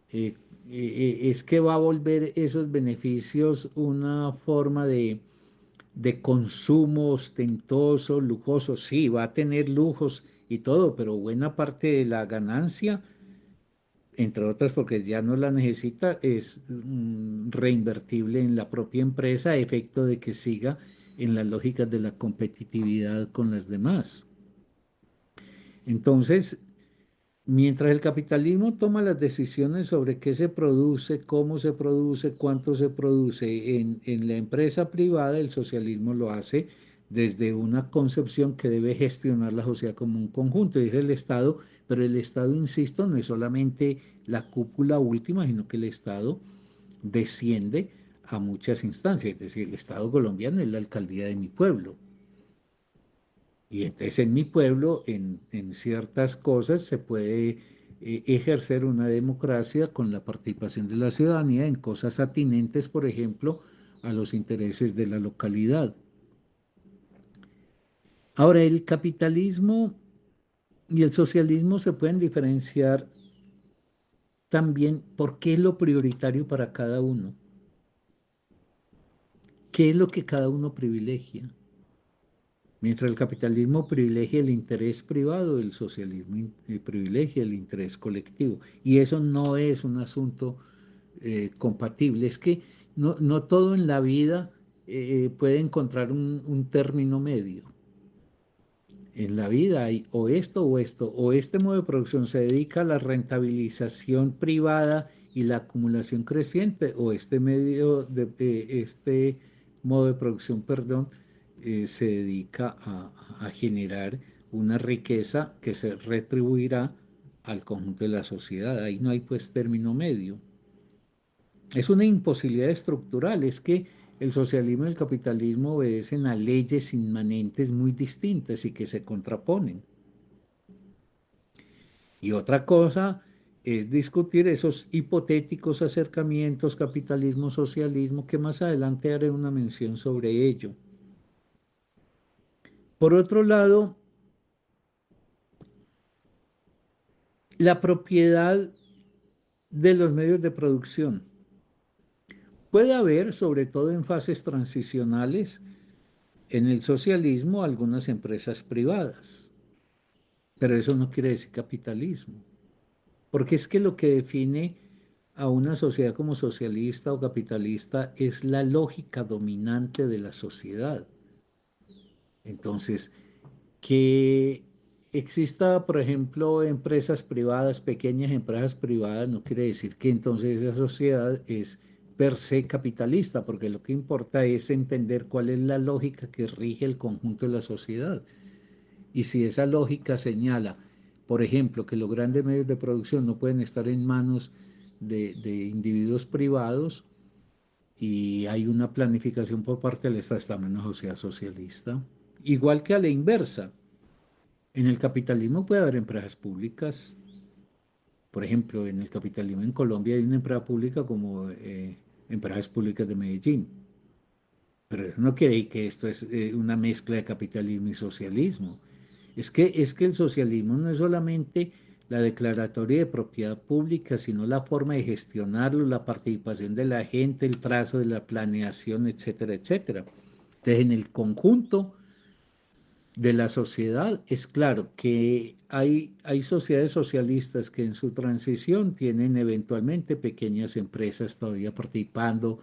eh, es que va a volver esos beneficios una forma de consumo ostentoso, lujoso. Sí, va a tener lujos y todo, pero buena parte de la ganancia, entre otras porque ya no la necesita, es reinvertible en la propia empresa a efecto de que siga en las lógicas de la competitividad con las demás. Entonces, mientras el capitalismo toma las decisiones sobre qué se produce, cómo se produce, cuánto se produce en la empresa privada, el socialismo lo hace desde una concepción que debe gestionar la sociedad como un conjunto, y es el Estado, pero el Estado, insisto, no es solamente la cúpula última, sino que el Estado desciende a muchas instancias, es decir, el Estado colombiano es la alcaldía de mi pueblo. Y entonces en mi pueblo, en ciertas cosas, se puede ejercer una democracia con la participación de la ciudadanía en cosas atinentes, por ejemplo, a los intereses de la localidad. Ahora, el capitalismo y el socialismo se pueden diferenciar también por qué es lo prioritario para cada uno, qué es lo que cada uno privilegia. Mientras el capitalismo privilegia el interés privado, el socialismo privilegia el interés colectivo. Y eso no es un asunto compatible. Es que no todo en la vida puede encontrar un término medio. En la vida hay o esto, o este modo de producción se dedica a la rentabilización privada y la acumulación creciente, o este modo de producción, perdón, se dedica a generar una riqueza que se retribuirá al conjunto de la sociedad. Ahí no hay pues término medio. Es una imposibilidad estructural, es que el socialismo y el capitalismo obedecen a leyes inmanentes muy distintas y que se contraponen. Y otra cosa es discutir esos hipotéticos acercamientos capitalismo-socialismo, que más adelante haré una mención sobre ello. Por otro lado, la propiedad de los medios de producción. Puede haber, sobre todo en fases transicionales, en el socialismo algunas empresas privadas, pero eso no quiere decir capitalismo, porque es que lo que define a una sociedad como socialista o capitalista es la lógica dominante de la sociedad. Entonces, que exista, por ejemplo, empresas privadas, pequeñas empresas privadas, no quiere decir que entonces esa sociedad es per se capitalista, porque lo que importa es entender cuál es la lógica que rige el conjunto de la sociedad. Y si esa lógica señala, por ejemplo, que los grandes medios de producción no pueden estar en manos de individuos privados y hay una planificación por parte del Estado, estamos en una sociedad socialista. Igual que a la inversa, en el capitalismo puede haber empresas públicas. Por ejemplo, en el capitalismo en Colombia hay una empresa pública como Empresas Públicas de Medellín. Pero eso no quiere decir que esto es una mezcla de capitalismo y socialismo. Es que el socialismo no es solamente la declaratoria de propiedad pública, sino la forma de gestionarlo, la participación de la gente, el trazo de la planeación, etcétera, etcétera. Entonces, en el conjunto de la sociedad, es claro que hay sociedades socialistas que en su transición tienen eventualmente pequeñas empresas todavía participando,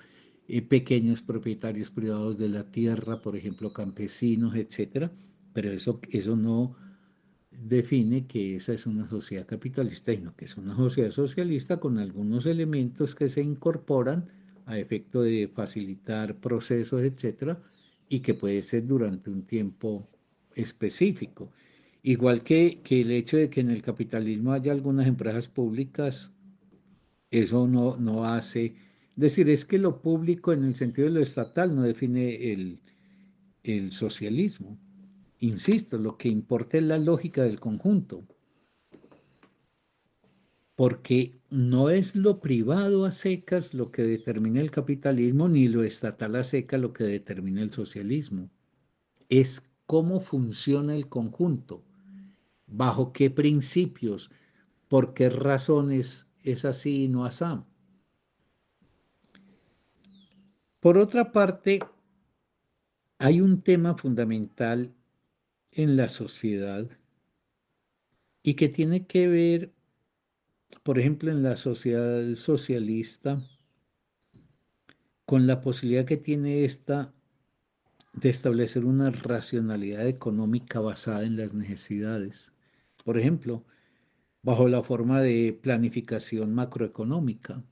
pequeños propietarios privados de la tierra, por ejemplo, campesinos, etcétera, pero eso no define que esa es una sociedad capitalista, sino que es una sociedad socialista con algunos elementos que se incorporan a efecto de facilitar procesos, etcétera, y que puede ser durante un tiempo específico. Igual que el hecho de que en el capitalismo haya algunas empresas públicas, eso no hace, es decir, es que lo público en el sentido de lo estatal no define el socialismo. Insisto, lo que importa es la lógica del conjunto, porque no es lo privado a secas lo que determina el capitalismo, ni lo estatal a secas lo que determina el socialismo. Es cómo funciona el conjunto, bajo qué principios, por qué razones es así y no así. Por otra parte, hay un tema fundamental en la sociedad y que tiene que ver, por ejemplo, en la sociedad socialista, con la posibilidad que tiene esta de establecer una racionalidad económica basada en las necesidades. Por ejemplo, bajo la forma de planificación macroeconómica.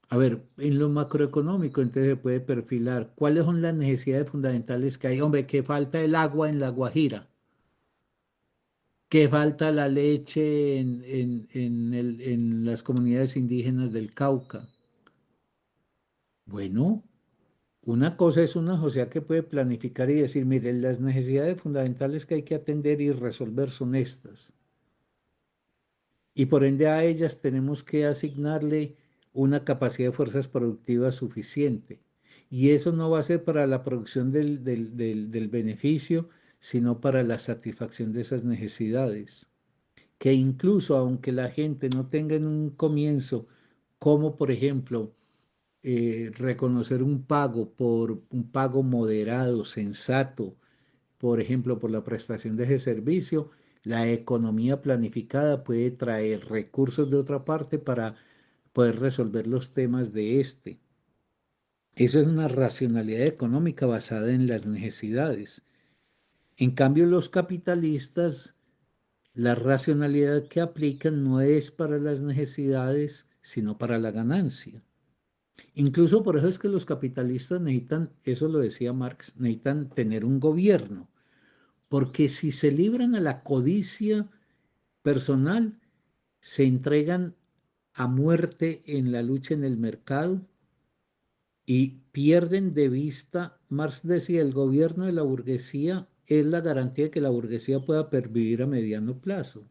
A ver, en lo macroeconómico entonces se puede perfilar cuáles son las necesidades fundamentales que hay. Hombre, que falta el agua en La Guajira, que falta la leche en las comunidades indígenas del Cauca. Bueno, una cosa es una sociedad que puede planificar y decir, mire, las necesidades fundamentales que hay que atender y resolver son estas. Y por ende a ellas tenemos que asignarle una capacidad de fuerzas productivas suficiente. Y eso no va a ser para la producción del beneficio, sino para la satisfacción de esas necesidades. Que incluso aunque la gente no tenga en un comienzo, como por ejemplo, reconocer un pago por un pago moderado, sensato, por ejemplo, por la prestación de ese servicio, la economía planificada puede traer recursos de otra parte para poder resolver los temas de este. Eso es una racionalidad económica basada en las necesidades. En cambio, los capitalistas, la racionalidad que aplican no es para las necesidades, sino para la ganancia. Incluso por eso es que los capitalistas necesitan, eso lo decía Marx, necesitan tener un gobierno, porque si se libran a la codicia personal, se entregan a muerte en la lucha en el mercado y pierden de vista, Marx decía, el gobierno de la burguesía es la garantía de que la burguesía pueda pervivir a mediano plazo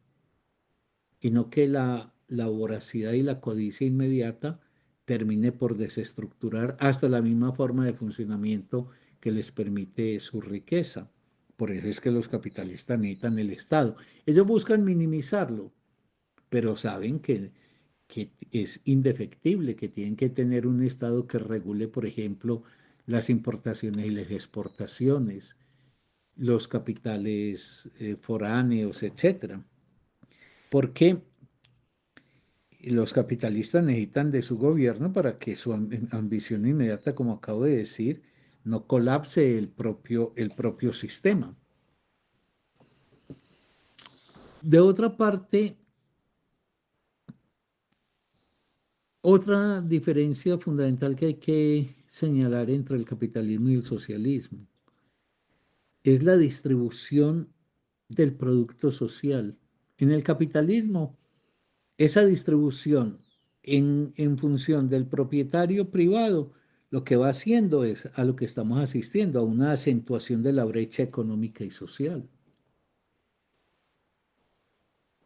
y no que la voracidad y la codicia inmediata termine por desestructurar hasta la misma forma de funcionamiento que les permite su riqueza. Por eso es que los capitalistas necesitan el Estado. Ellos buscan minimizarlo, pero saben que es indefectible, que tienen que tener un Estado que regule, por ejemplo, las importaciones y las exportaciones, los capitales foráneos, etcétera. ¿Por qué? Los capitalistas necesitan de su gobierno para que su ambición inmediata, como acabo de decir, no colapse el propio sistema. De otra parte, otra diferencia fundamental que hay que señalar entre el capitalismo y el socialismo es la distribución del producto social. En el capitalismo, esa distribución en función del propietario privado, lo que va haciendo es a lo que estamos asistiendo, a una acentuación de la brecha económica y social.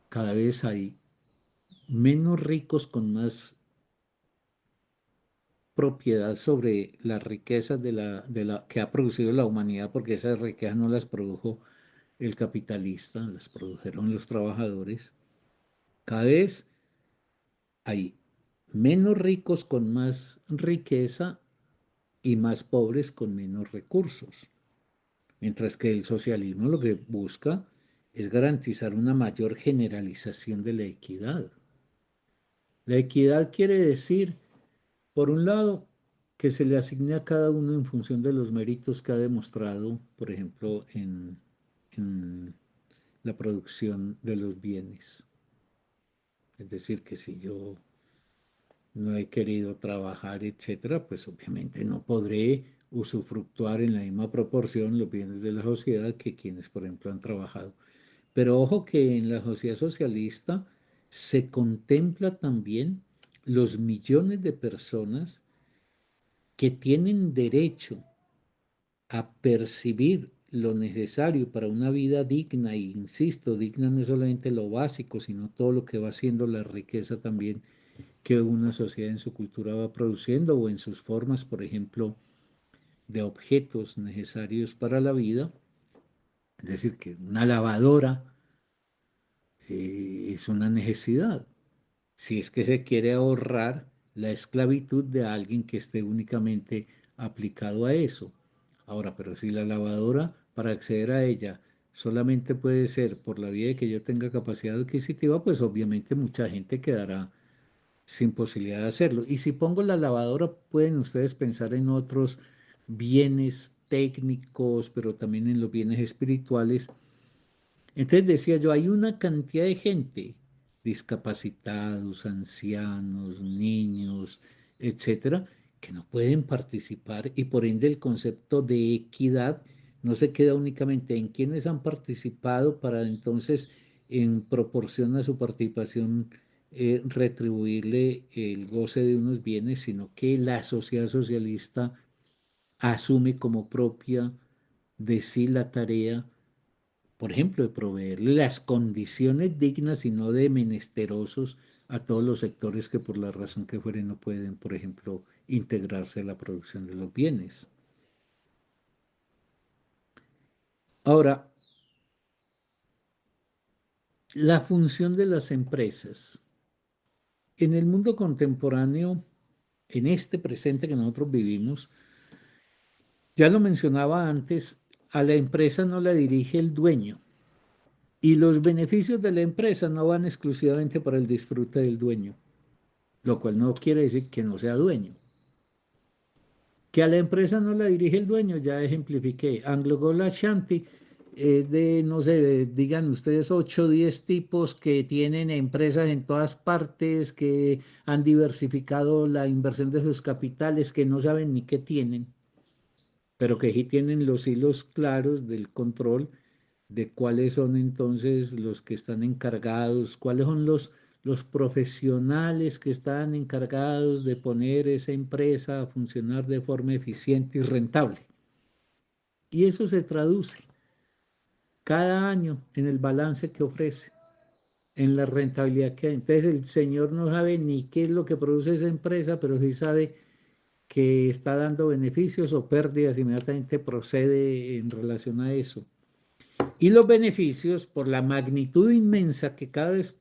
Cada vez hay menos ricos con más propiedad sobre las riquezas que ha producido la humanidad, porque esas riquezas no las produjo el capitalista, las produjeron los trabajadores. Cada vez hay menos ricos con más riqueza y más pobres con menos recursos. Mientras que el socialismo lo que busca es garantizar una mayor generalización de la equidad. La equidad quiere decir, por un lado, que se le asigne a cada uno en función de los méritos que ha demostrado, por ejemplo, en la producción de los bienes. Es decir, que si yo no he querido trabajar, etcétera, pues obviamente no podré usufructuar en la misma proporción los bienes de la sociedad que quienes, por ejemplo, han trabajado. Pero ojo que en la sociedad socialista se contempla también los millones de personas que tienen derecho a percibir lo necesario para una vida digna, e insisto, digna no es solamente lo básico, sino todo lo que va haciendo la riqueza también que una sociedad en su cultura va produciendo o en sus formas, por ejemplo, de objetos necesarios para la vida. Es decir, que una lavadora es una necesidad, si es que se quiere ahorrar la esclavitud de alguien que esté únicamente aplicado a eso. Ahora, pero si la lavadora, para acceder a ella, solamente puede ser por la vía de que yo tenga capacidad adquisitiva, pues obviamente mucha gente quedará sin posibilidad de hacerlo. Y si pongo la lavadora, pueden ustedes pensar en otros bienes técnicos, pero también en los bienes espirituales. Entonces decía yo, hay una cantidad de gente, discapacitados, ancianos, niños, etcétera, que no pueden participar y por ende el concepto de equidad no se queda únicamente en quienes han participado para entonces en proporción a su participación retribuirle el goce de unos bienes, sino que la sociedad socialista asume como propia de sí la tarea, por ejemplo, de proveerle las condiciones dignas y no de menesterosos a todos los sectores que por la razón que fueren no pueden, por ejemplo, integrarse a la producción de los bienes. Ahora, la función de las empresas. En el mundo contemporáneo, en este presente que nosotros vivimos, ya lo mencionaba antes, a la empresa no la dirige el dueño y los beneficios de la empresa no van exclusivamente para el disfrute del dueño, lo cual no quiere decir que no sea dueño. Que a la empresa no la dirige el dueño, ya ejemplifiqué. Anglo Gold Ashanti, de, no sé, digan ustedes 8 o 10 tipos que tienen empresas en todas partes, que han diversificado la inversión de sus capitales, que no saben ni qué tienen, pero que sí tienen los hilos claros del control de cuáles son entonces los que están encargados, cuáles son los profesionales que están encargados de poner esa empresa a funcionar de forma eficiente y rentable. Y eso se traduce cada año en el balance que ofrece, en la rentabilidad que hay. Entonces el señor no sabe ni qué es lo que produce esa empresa, pero sí sabe que está dando beneficios o pérdidas, inmediatamente procede en relación a eso. Y los beneficios, por la magnitud inmensa que cada vez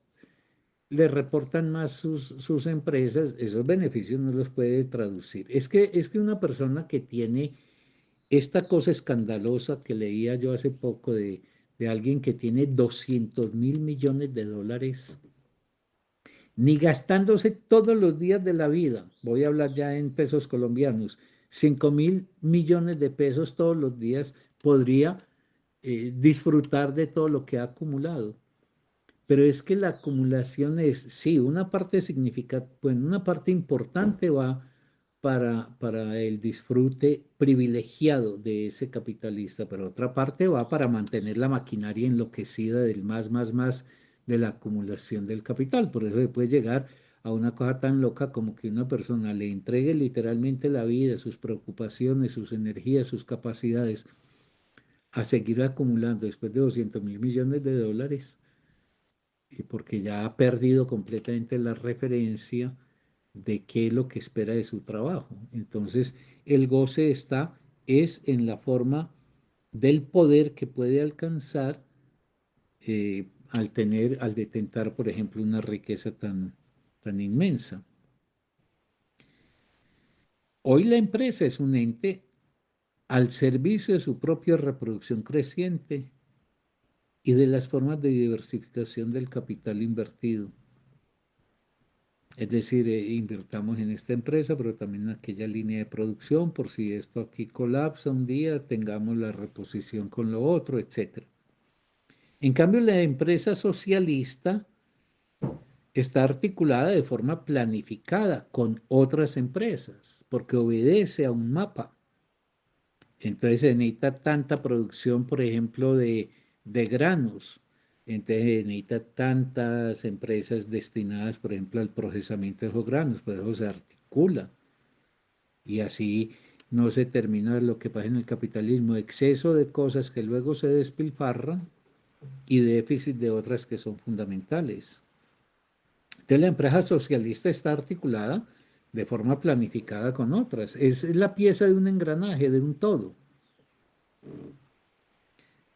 le reportan más sus empresas, esos beneficios no los puede traducir. Es que una persona que tiene esta cosa escandalosa que leía yo hace poco de alguien que tiene 200.000 millones de dólares, ni gastándose todos los días de la vida, voy a hablar ya en pesos colombianos, 5.000 millones de pesos todos los días, podría disfrutar de todo lo que ha acumulado. Pero es que la acumulación es, sí, una parte significativa, bueno, una parte importante va para el disfrute privilegiado de ese capitalista, pero otra parte va para mantener la maquinaria enloquecida del más de la acumulación del capital. Por eso se puede llegar a una cosa tan loca como que una persona le entregue literalmente la vida, sus preocupaciones, sus energías, sus capacidades a seguir acumulando después de 200.000 millones de dólares y porque ya ha perdido completamente la referencia de qué es lo que espera de su trabajo. Entonces, el goce es en la forma del poder que puede alcanzar al detentar, por ejemplo, una riqueza tan inmensa. Hoy la empresa es un ente al servicio de su propia reproducción creciente y de las formas de diversificación del capital invertido. Es decir, invirtamos en esta empresa, pero también en aquella línea de producción, por si esto aquí colapsa un día, tengamos la reposición con lo otro, etc. En cambio, la empresa socialista está articulada de forma planificada con otras empresas, porque obedece a un mapa. Entonces se necesita tanta producción, por ejemplo, de granos. Entonces se necesita tantas empresas destinadas, por ejemplo, al procesamiento de esos granos, por eso se articula. Y así no se termina lo que pasa en el capitalismo, exceso de cosas que luego se despilfarran y déficit de otras que son fundamentales. Entonces la empresa socialista está articulada de forma planificada con otras. Es la pieza de un engranaje, de un todo.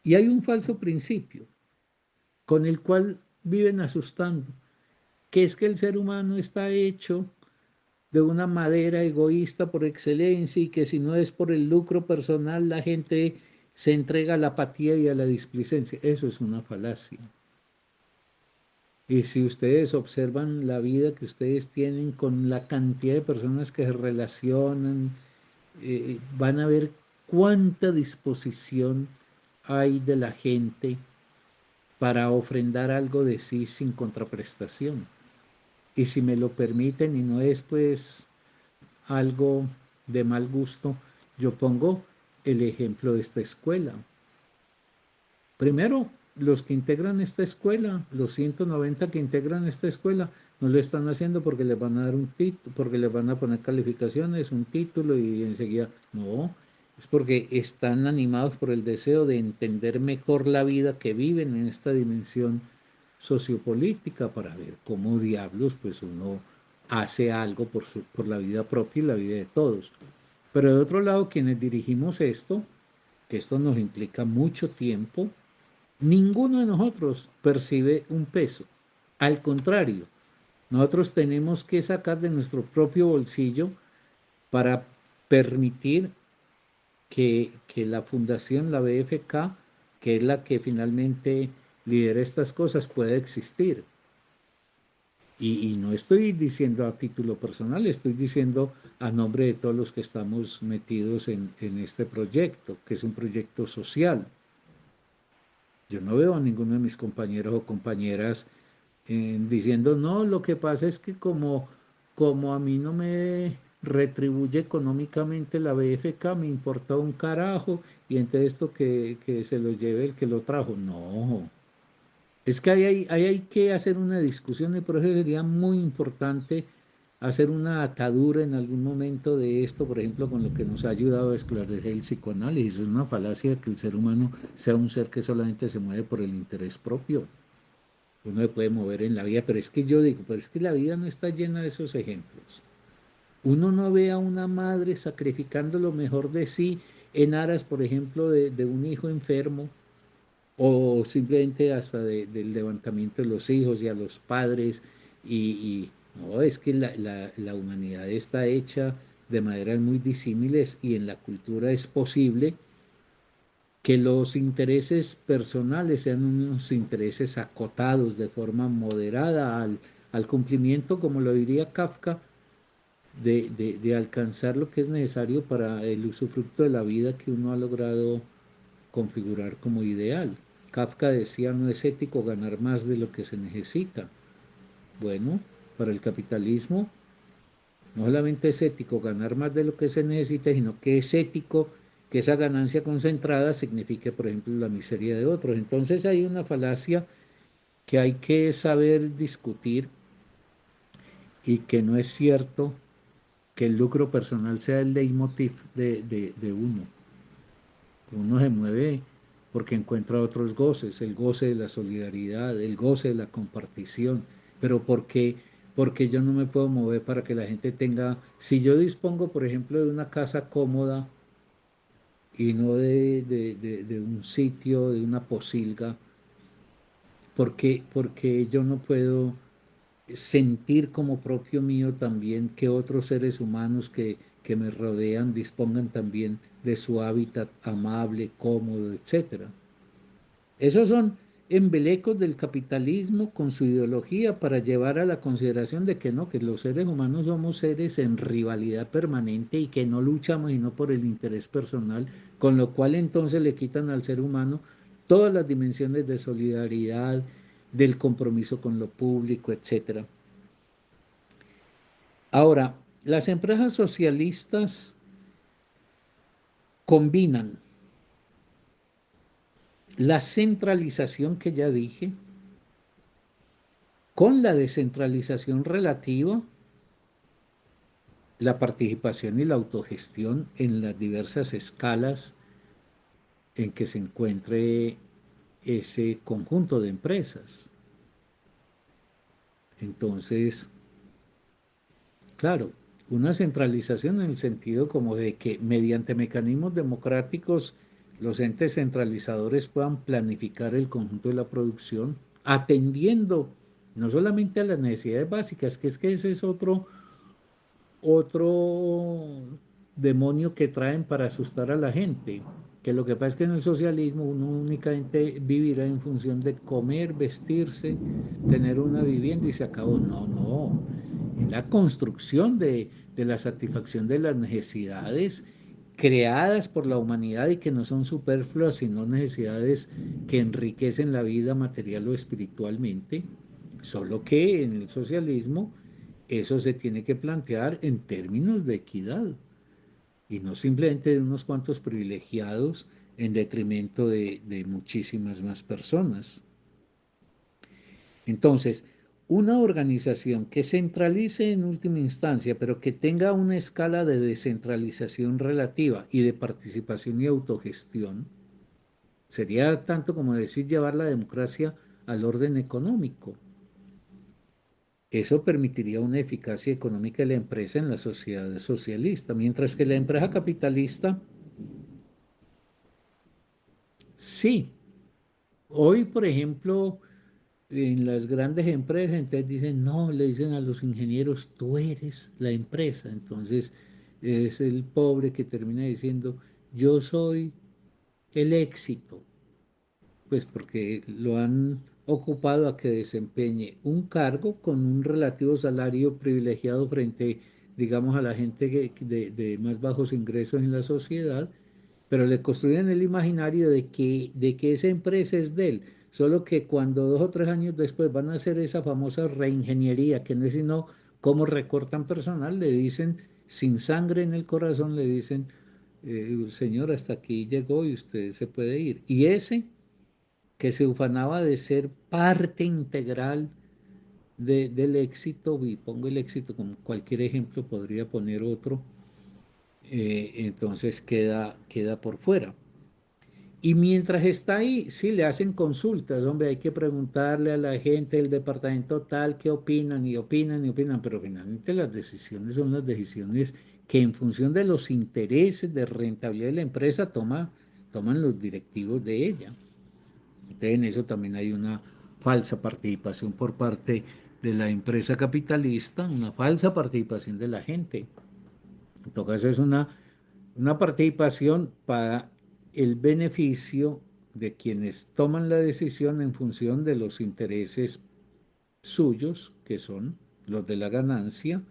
Y hay un falso principio con el cual viven asustando, que es que el ser humano está hecho de una madera egoísta por excelencia y que si no es por el lucro personal, la gente se entrega a la apatía y a la displicencia. Eso es una falacia. Y si ustedes observan la vida que ustedes tienen con la cantidad de personas que se relacionan, van a ver cuánta disposición hay de la gente para ofrendar algo de sí sin contraprestación. Y si me lo permiten y no es pues algo de mal gusto, yo pongo el ejemplo de esta escuela. Primero, los que integran esta escuela, los 190 que integran esta escuela, no lo están haciendo porque les van a dar un título, porque les van a poner calificaciones, un título y enseguida, no, es porque están animados por el deseo de entender mejor la vida que viven en esta dimensión sociopolítica para ver cómo diablos pues uno hace algo por la vida propia y la vida de todos. Pero de otro lado, quienes dirigimos esto, que esto nos implica mucho tiempo, ninguno de nosotros percibe un peso. Al contrario, nosotros tenemos que sacar de nuestro propio bolsillo para permitir que la fundación, la BFK, que es la que finalmente lidera estas cosas, pueda existir. Y no estoy diciendo a título personal, estoy diciendo a nombre de todos los que estamos metidos en este proyecto, que es un proyecto social. Yo no veo a ninguno de mis compañeros o compañeras diciendo, no, lo que pasa es que como a mí no me retribuye económicamente la BFK, me importa un carajo, y entonces esto que se lo lleve el que lo trajo. No, es que hay que hacer una discusión y por eso sería muy importante hacer una atadura en algún momento de esto, por ejemplo, con lo que nos ha ayudado a esclarecer el psicoanálisis. Es una falacia que el ser humano sea un ser que solamente se mueve por el interés propio. Uno se puede mover en la vida, pero es que yo digo, pero es que la vida no está llena de esos ejemplos. Uno no ve a una madre sacrificando lo mejor de sí en aras, por ejemplo, de un hijo enfermo o simplemente hasta del levantamiento de los hijos y a los padres. No, es que la humanidad está hecha de maneras muy disímiles y en la cultura es posible que los intereses personales sean unos intereses acotados de forma moderada al cumplimiento, como lo diría Kafka, de alcanzar lo que es necesario para el usufructo de la vida que uno ha logrado configurar como ideal. Kafka decía, no es ético ganar más de lo que se necesita. Bueno, para el capitalismo no solamente es ético ganar más de lo que se necesita, sino que es ético que esa ganancia concentrada signifique, por ejemplo, la miseria de otros. Entonces hay una falacia que hay que saber discutir y que no es cierto que el lucro personal sea el leitmotiv de uno. Uno se mueve porque encuentra otros goces, el goce de la solidaridad, el goce de la compartición, pero porque yo no me puedo mover para que la gente tenga, si yo dispongo, por ejemplo, de una casa cómoda y no de un sitio, de una posilga, porque yo no puedo sentir como propio mío también que otros seres humanos que me rodean dispongan también de su hábitat amable, cómodo, etcétera. Esos son embelecos del capitalismo con su ideología para llevar a la consideración de que no, que los seres humanos somos seres en rivalidad permanente y que no luchamos sino por el interés personal, con lo cual entonces le quitan al ser humano todas las dimensiones de solidaridad, del compromiso con lo público, etcétera. Ahora, las empresas socialistas combinan la centralización que ya dije con la descentralización relativa, la participación y la autogestión en las diversas escalas en que se encuentre ese conjunto de empresas. Entonces, claro, una centralización en el sentido como de que mediante mecanismos democráticos los entes centralizadores puedan planificar el conjunto de la producción, atendiendo no solamente a las necesidades básicas, que es que ese es otro demonio que traen para asustar a la gente, que lo que pasa es que en el socialismo uno únicamente vivirá en función de comer, vestirse, tener una vivienda y se acabó. No, no. Es la construcción de la satisfacción de las necesidades creadas por la humanidad y que no son superfluas, sino necesidades que enriquecen la vida material o espiritualmente, solo que en el socialismo eso se tiene que plantear en términos de equidad y no simplemente de unos cuantos privilegiados en detrimento de muchísimas más personas. Entonces, una organización que centralice en última instancia, pero que tenga una escala de descentralización relativa y de participación y autogestión, sería tanto como decir llevar la democracia al orden económico. Eso permitiría una eficacia económica de la empresa en la sociedad socialista, mientras que la empresa capitalista, sí. Hoy, por ejemplo, en las grandes empresas, entonces dicen, no, le dicen a los ingenieros, tú eres la empresa. Entonces es el pobre que termina diciendo, yo soy el éxito, pues porque lo han ocupado a que desempeñe un cargo con un relativo salario privilegiado frente, digamos, a la gente de más bajos ingresos en la sociedad, pero le construyen el imaginario de que esa empresa es de él, solo que cuando 2 o 3 años después van a hacer esa famosa reingeniería, que no es sino cómo recortan personal, le dicen, sin sangre en el corazón, le dicen, señor, hasta aquí llegó y usted se puede ir. Y ese que se ufanaba de ser parte integral del éxito, y pongo el éxito como cualquier ejemplo, podría poner otro, entonces queda por fuera. Y mientras está ahí, sí le hacen consultas, hombre, hay que preguntarle a la gente del departamento tal qué opinan y opinan y opinan, pero finalmente las decisiones son las decisiones que en función de los intereses de rentabilidad de la empresa toman los directivos de ella. Entonces, en eso también hay una falsa participación por parte de la empresa capitalista, una falsa participación de la gente. En todo caso, es una participación para el beneficio de quienes toman la decisión en función de los intereses suyos, que son los de la ganancia,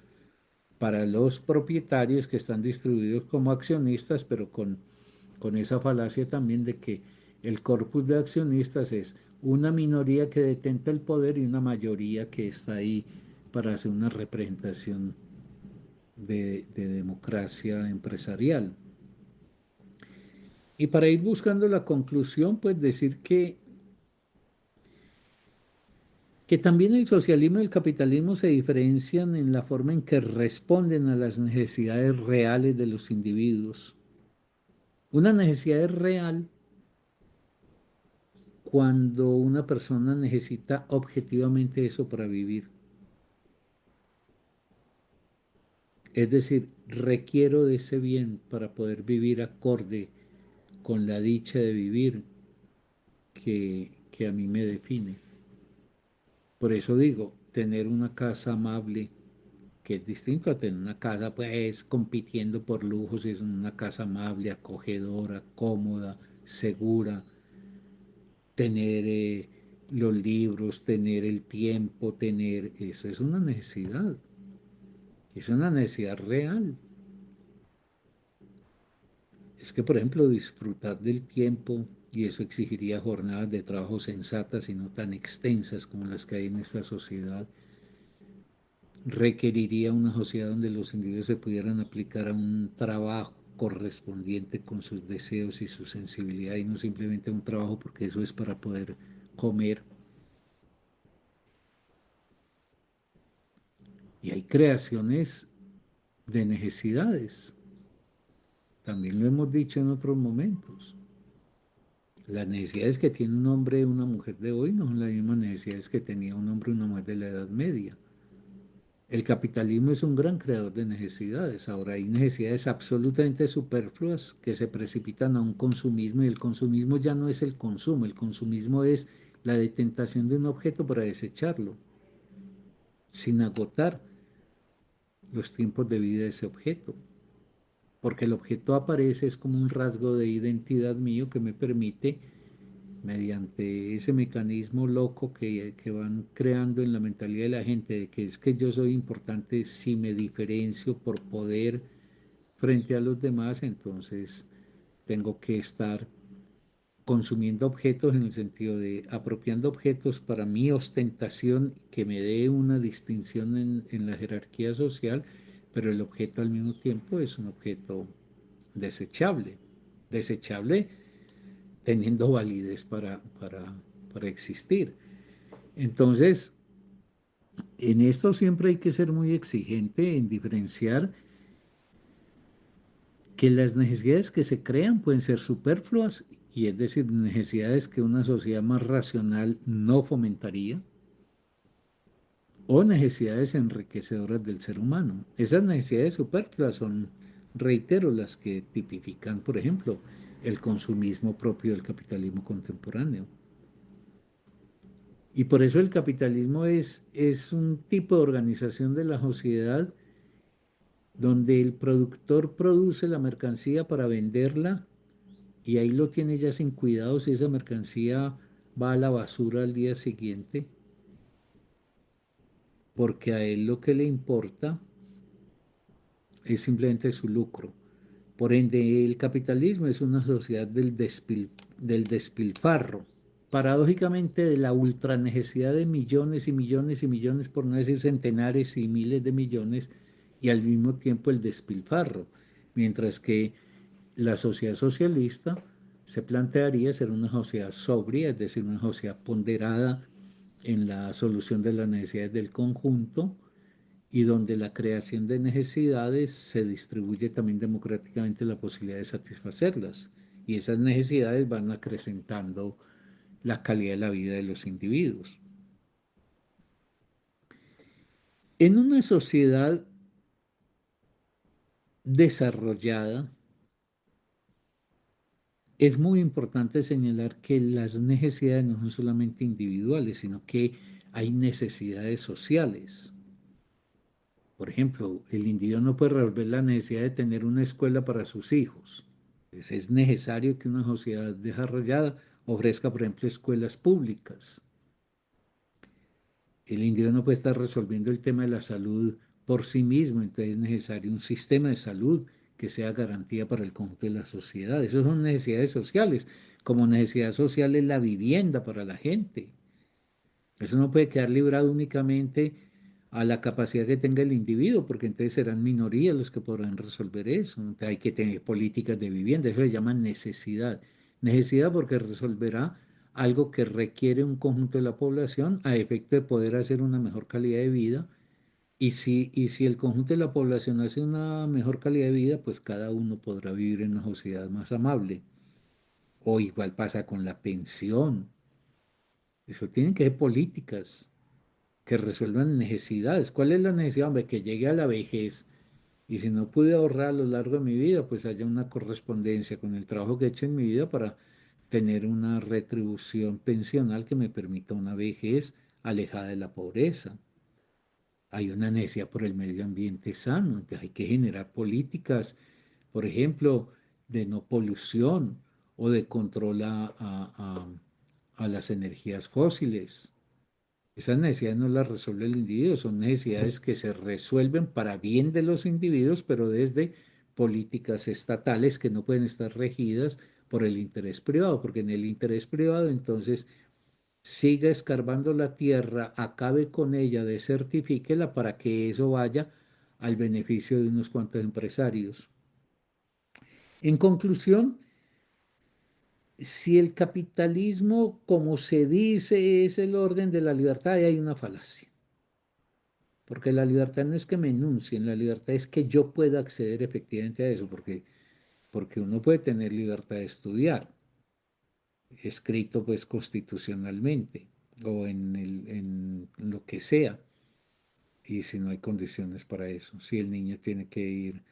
para los propietarios que están distribuidos como accionistas, pero con esa falacia también de que el corpus de accionistas es una minoría que detenta el poder y una mayoría que está ahí para hacer una representación de democracia empresarial. Y para ir buscando la conclusión, pues decir que también el socialismo y el capitalismo se diferencian en la forma en que responden a las necesidades reales de los individuos. Una necesidad es real cuando una persona necesita objetivamente eso para vivir. Es decir, requiero de ese bien para poder vivir acorde con la dicha de vivir que a mí me define. Por eso digo, tener una casa amable, que es distinto a tener una casa pues compitiendo por lujos, es una casa amable, acogedora, cómoda, segura, tener los libros, tener el tiempo, tener, eso es una necesidad real. Es que, por ejemplo, disfrutar del tiempo, y eso exigiría jornadas de trabajo sensatas y no tan extensas como las que hay en esta sociedad, requeriría una sociedad donde los individuos se pudieran aplicar a un trabajo correspondiente con sus deseos y su sensibilidad y no simplemente un trabajo porque eso es para poder comer. Y hay creaciones de necesidades, también lo hemos dicho en otros momentos. Las necesidades que tiene un hombre y una mujer de hoy no son las mismas necesidades que tenía un hombre y una mujer de la Edad Media. El capitalismo es un gran creador de necesidades. Ahora hay necesidades absolutamente superfluas que se precipitan a un consumismo y el consumismo ya no es el consumo, el consumismo es la detentación de un objeto para desecharlo, sin agotar los tiempos de vida de ese objeto. Porque el objeto aparece es como un rasgo de identidad mío que me permite, mediante ese mecanismo loco que van creando en la mentalidad de la gente, de que es que yo soy importante si me diferencio por poder frente a los demás, entonces tengo que estar consumiendo objetos en el sentido de apropiando objetos para mi ostentación, que me dé una distinción en la jerarquía social, pero el objeto al mismo tiempo es un objeto desechable, desechable teniendo validez para existir. Entonces, en esto siempre hay que ser muy exigente en diferenciar que las necesidades que se crean pueden ser superfluas, y es decir, necesidades que una sociedad más racional no fomentaría, o necesidades enriquecedoras del ser humano. Esas necesidades superfluas son, reitero, las que tipifican, por ejemplo, el consumismo propio del capitalismo contemporáneo. Y por eso el capitalismo es un tipo de organización de la sociedad donde el productor produce la mercancía para venderla y ahí lo tiene ya sin cuidado si esa mercancía va a la basura al día siguiente, porque a él lo que le importa es simplemente su lucro. Por ende, el capitalismo es una sociedad del despilfarro, paradójicamente de la ultra necesidad de millones y millones y millones, por no decir centenares y miles de millones, y al mismo tiempo el despilfarro, mientras que la sociedad socialista se plantearía ser una sociedad sobria, es decir, una sociedad ponderada en la solución de las necesidades del conjunto, y donde la creación de necesidades se distribuye también democráticamente la posibilidad de satisfacerlas. Y esas necesidades van acrecentando la calidad de la vida de los individuos. En una sociedad desarrollada, es muy importante señalar que las necesidades no son solamente individuales, sino que hay necesidades sociales. Por ejemplo, el individuo no puede resolver la necesidad de tener una escuela para sus hijos. Entonces, es necesario que una sociedad desarrollada ofrezca, por ejemplo, escuelas públicas. El individuo no puede estar resolviendo el tema de la salud por sí mismo, entonces es necesario un sistema de salud que sea garantía para el conjunto de la sociedad. Esas son necesidades sociales, como necesidad social es la vivienda para la gente. Eso no puede quedar librado únicamente a la capacidad que tenga el individuo, porque entonces serán minorías los que podrán resolver eso. Entonces hay que tener políticas de vivienda, eso se llama necesidad. Necesidad porque resolverá algo que requiere un conjunto de la población a efecto de poder hacer una mejor calidad de vida. Y si el conjunto de la población hace una mejor calidad de vida, pues cada uno podrá vivir en una sociedad más amable. O igual pasa con la pensión. Eso tienen que ser políticas que resuelvan necesidades. ¿Cuál es la necesidad? Hombre, que llegue a la vejez y si no pude ahorrar a lo largo de mi vida, pues haya una correspondencia con el trabajo que he hecho en mi vida para tener una retribución pensional que me permita una vejez alejada de la pobreza. Hay una necesidad por el medio ambiente sano, entonces hay que generar políticas, por ejemplo, de no polución o de control a las energías fósiles. Esas necesidades no las resuelve el individuo, son necesidades que se resuelven para bien de los individuos, pero desde políticas estatales que no pueden estar regidas por el interés privado, porque en el interés privado entonces siga escarbando la tierra, acabe con ella, desertifíquela para que eso vaya al beneficio de unos cuantos empresarios. En conclusión, si el capitalismo, como se dice, es el orden de la libertad, ahí hay una falacia. Porque la libertad no es que me enuncien, la libertad es que yo pueda acceder efectivamente a eso, porque uno puede tener libertad de estudiar, escrito pues constitucionalmente o en lo que sea, y si no hay condiciones para eso, si el niño tiene que ir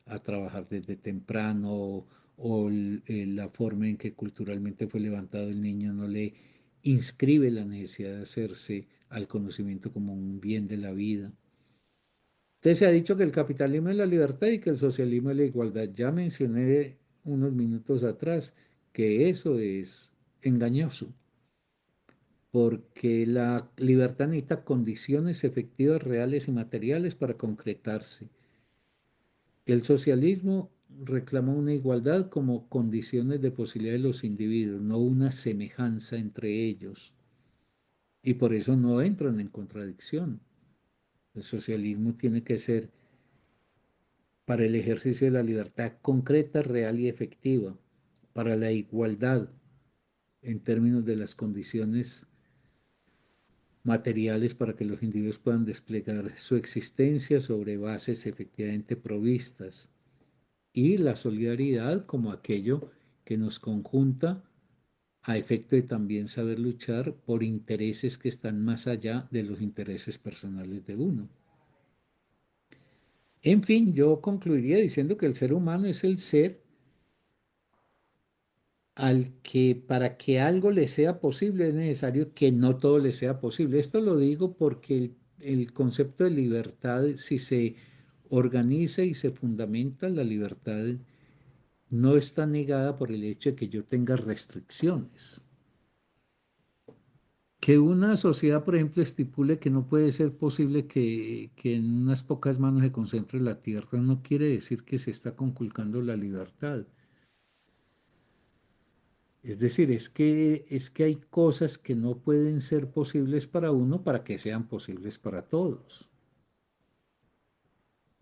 a trabajar desde temprano o la forma en que culturalmente fue levantado el niño no le inscribe la necesidad de hacerse al conocimiento como un bien de la vida. Entonces se ha dicho que el capitalismo es la libertad y que el socialismo es la igualdad. Ya mencioné unos minutos atrás que eso es engañoso, porque la libertad necesita condiciones efectivas, reales y materiales para concretarse. El socialismo reclama una igualdad como condiciones de posibilidad de los individuos, no una semejanza entre ellos. Y por eso no entran en contradicción. El socialismo tiene que ser para el ejercicio de la libertad concreta, real y efectiva, para la igualdad en términos de las condiciones materiales para que los individuos puedan desplegar su existencia sobre bases efectivamente provistas, y la solidaridad como aquello que nos conjunta a efecto de también saber luchar por intereses que están más allá de los intereses personales de uno. En fin, yo concluiría diciendo que el ser humano es el ser al que para que algo le sea posible es necesario que no todo le sea posible. Esto lo digo porque el concepto de libertad, si se organiza y se fundamenta, la libertad no está negada por el hecho de que yo tenga restricciones. Que una sociedad, por ejemplo, estipule que no puede ser posible que en unas pocas manos se concentre la tierra, no quiere decir que se está conculcando la libertad. Es decir, es que hay cosas que no pueden ser posibles para uno para que sean posibles para todos.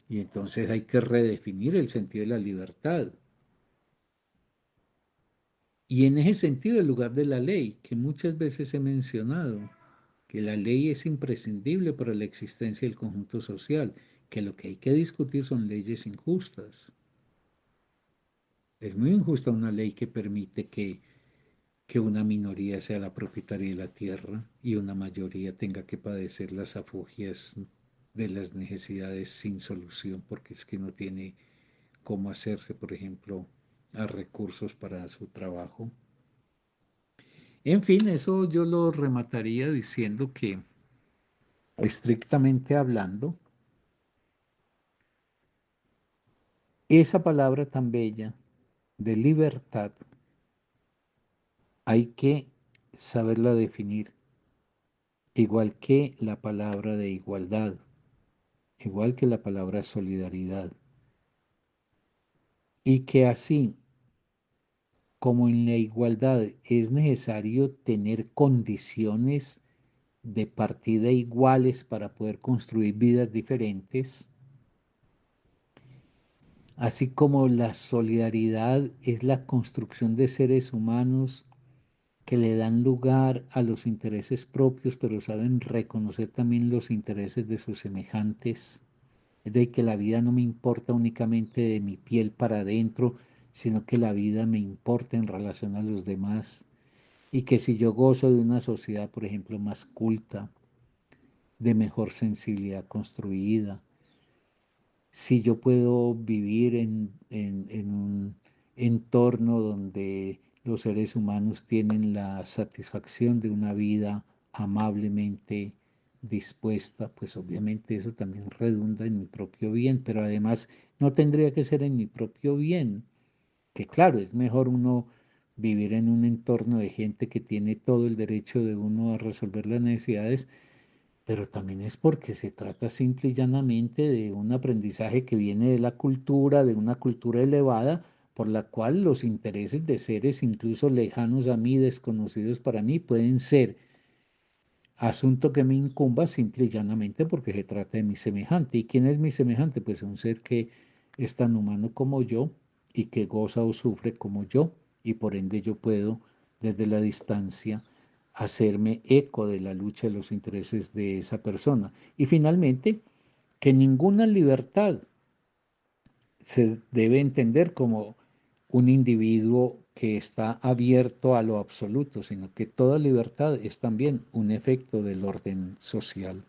Y entonces hay que redefinir el sentido de la libertad. Y en ese sentido, el lugar de la ley, que muchas veces he mencionado, que la ley es imprescindible para la existencia del conjunto social, que lo que hay que discutir son leyes injustas. Es muy injusta una ley que permite que una minoría sea la propietaria de la tierra y una mayoría tenga que padecer las afugias de las necesidades sin solución, porque es que no tiene cómo hacerse, por ejemplo, a recursos para su trabajo. En fin, eso yo lo remataría diciendo que, estrictamente hablando, esa palabra tan bella de libertad hay que saberla definir, igual que la palabra de igualdad, igual que la palabra solidaridad, y que así como en la igualdad es necesario tener condiciones de partida iguales para poder construir vidas diferentes, así como la solidaridad es la construcción de seres humanos que le dan lugar a los intereses propios, pero saben reconocer también los intereses de sus semejantes. Es de que la vida no me importa únicamente de mi piel para adentro, sino que la vida me importa en relación a los demás. Y que si yo gozo de una sociedad, por ejemplo, más culta, de mejor sensibilidad construida, si yo puedo vivir en un entorno donde los seres humanos tienen la satisfacción de una vida amablemente dispuesta, pues obviamente eso también redunda en mi propio bien, pero además no tendría que ser en mi propio bien, que claro, es mejor uno vivir en un entorno de gente que tiene todo el derecho de uno a resolver las necesidades, pero también es porque se trata simple y llanamente de un aprendizaje que viene de la cultura, de una cultura elevada, por la cual los intereses de seres incluso lejanos a mí, desconocidos para mí, pueden ser asunto que me incumba simple y llanamente porque se trata de mi semejante. ¿Y quién es mi semejante? Pues un ser que es tan humano como yo y que goza o sufre como yo, y por ende yo puedo desde la distancia hacerme eco de la lucha de los intereses de esa persona. Y finalmente, que ninguna libertad se debe entender como un individuo que está abierto a lo absoluto, sino que toda libertad es también un efecto del orden social.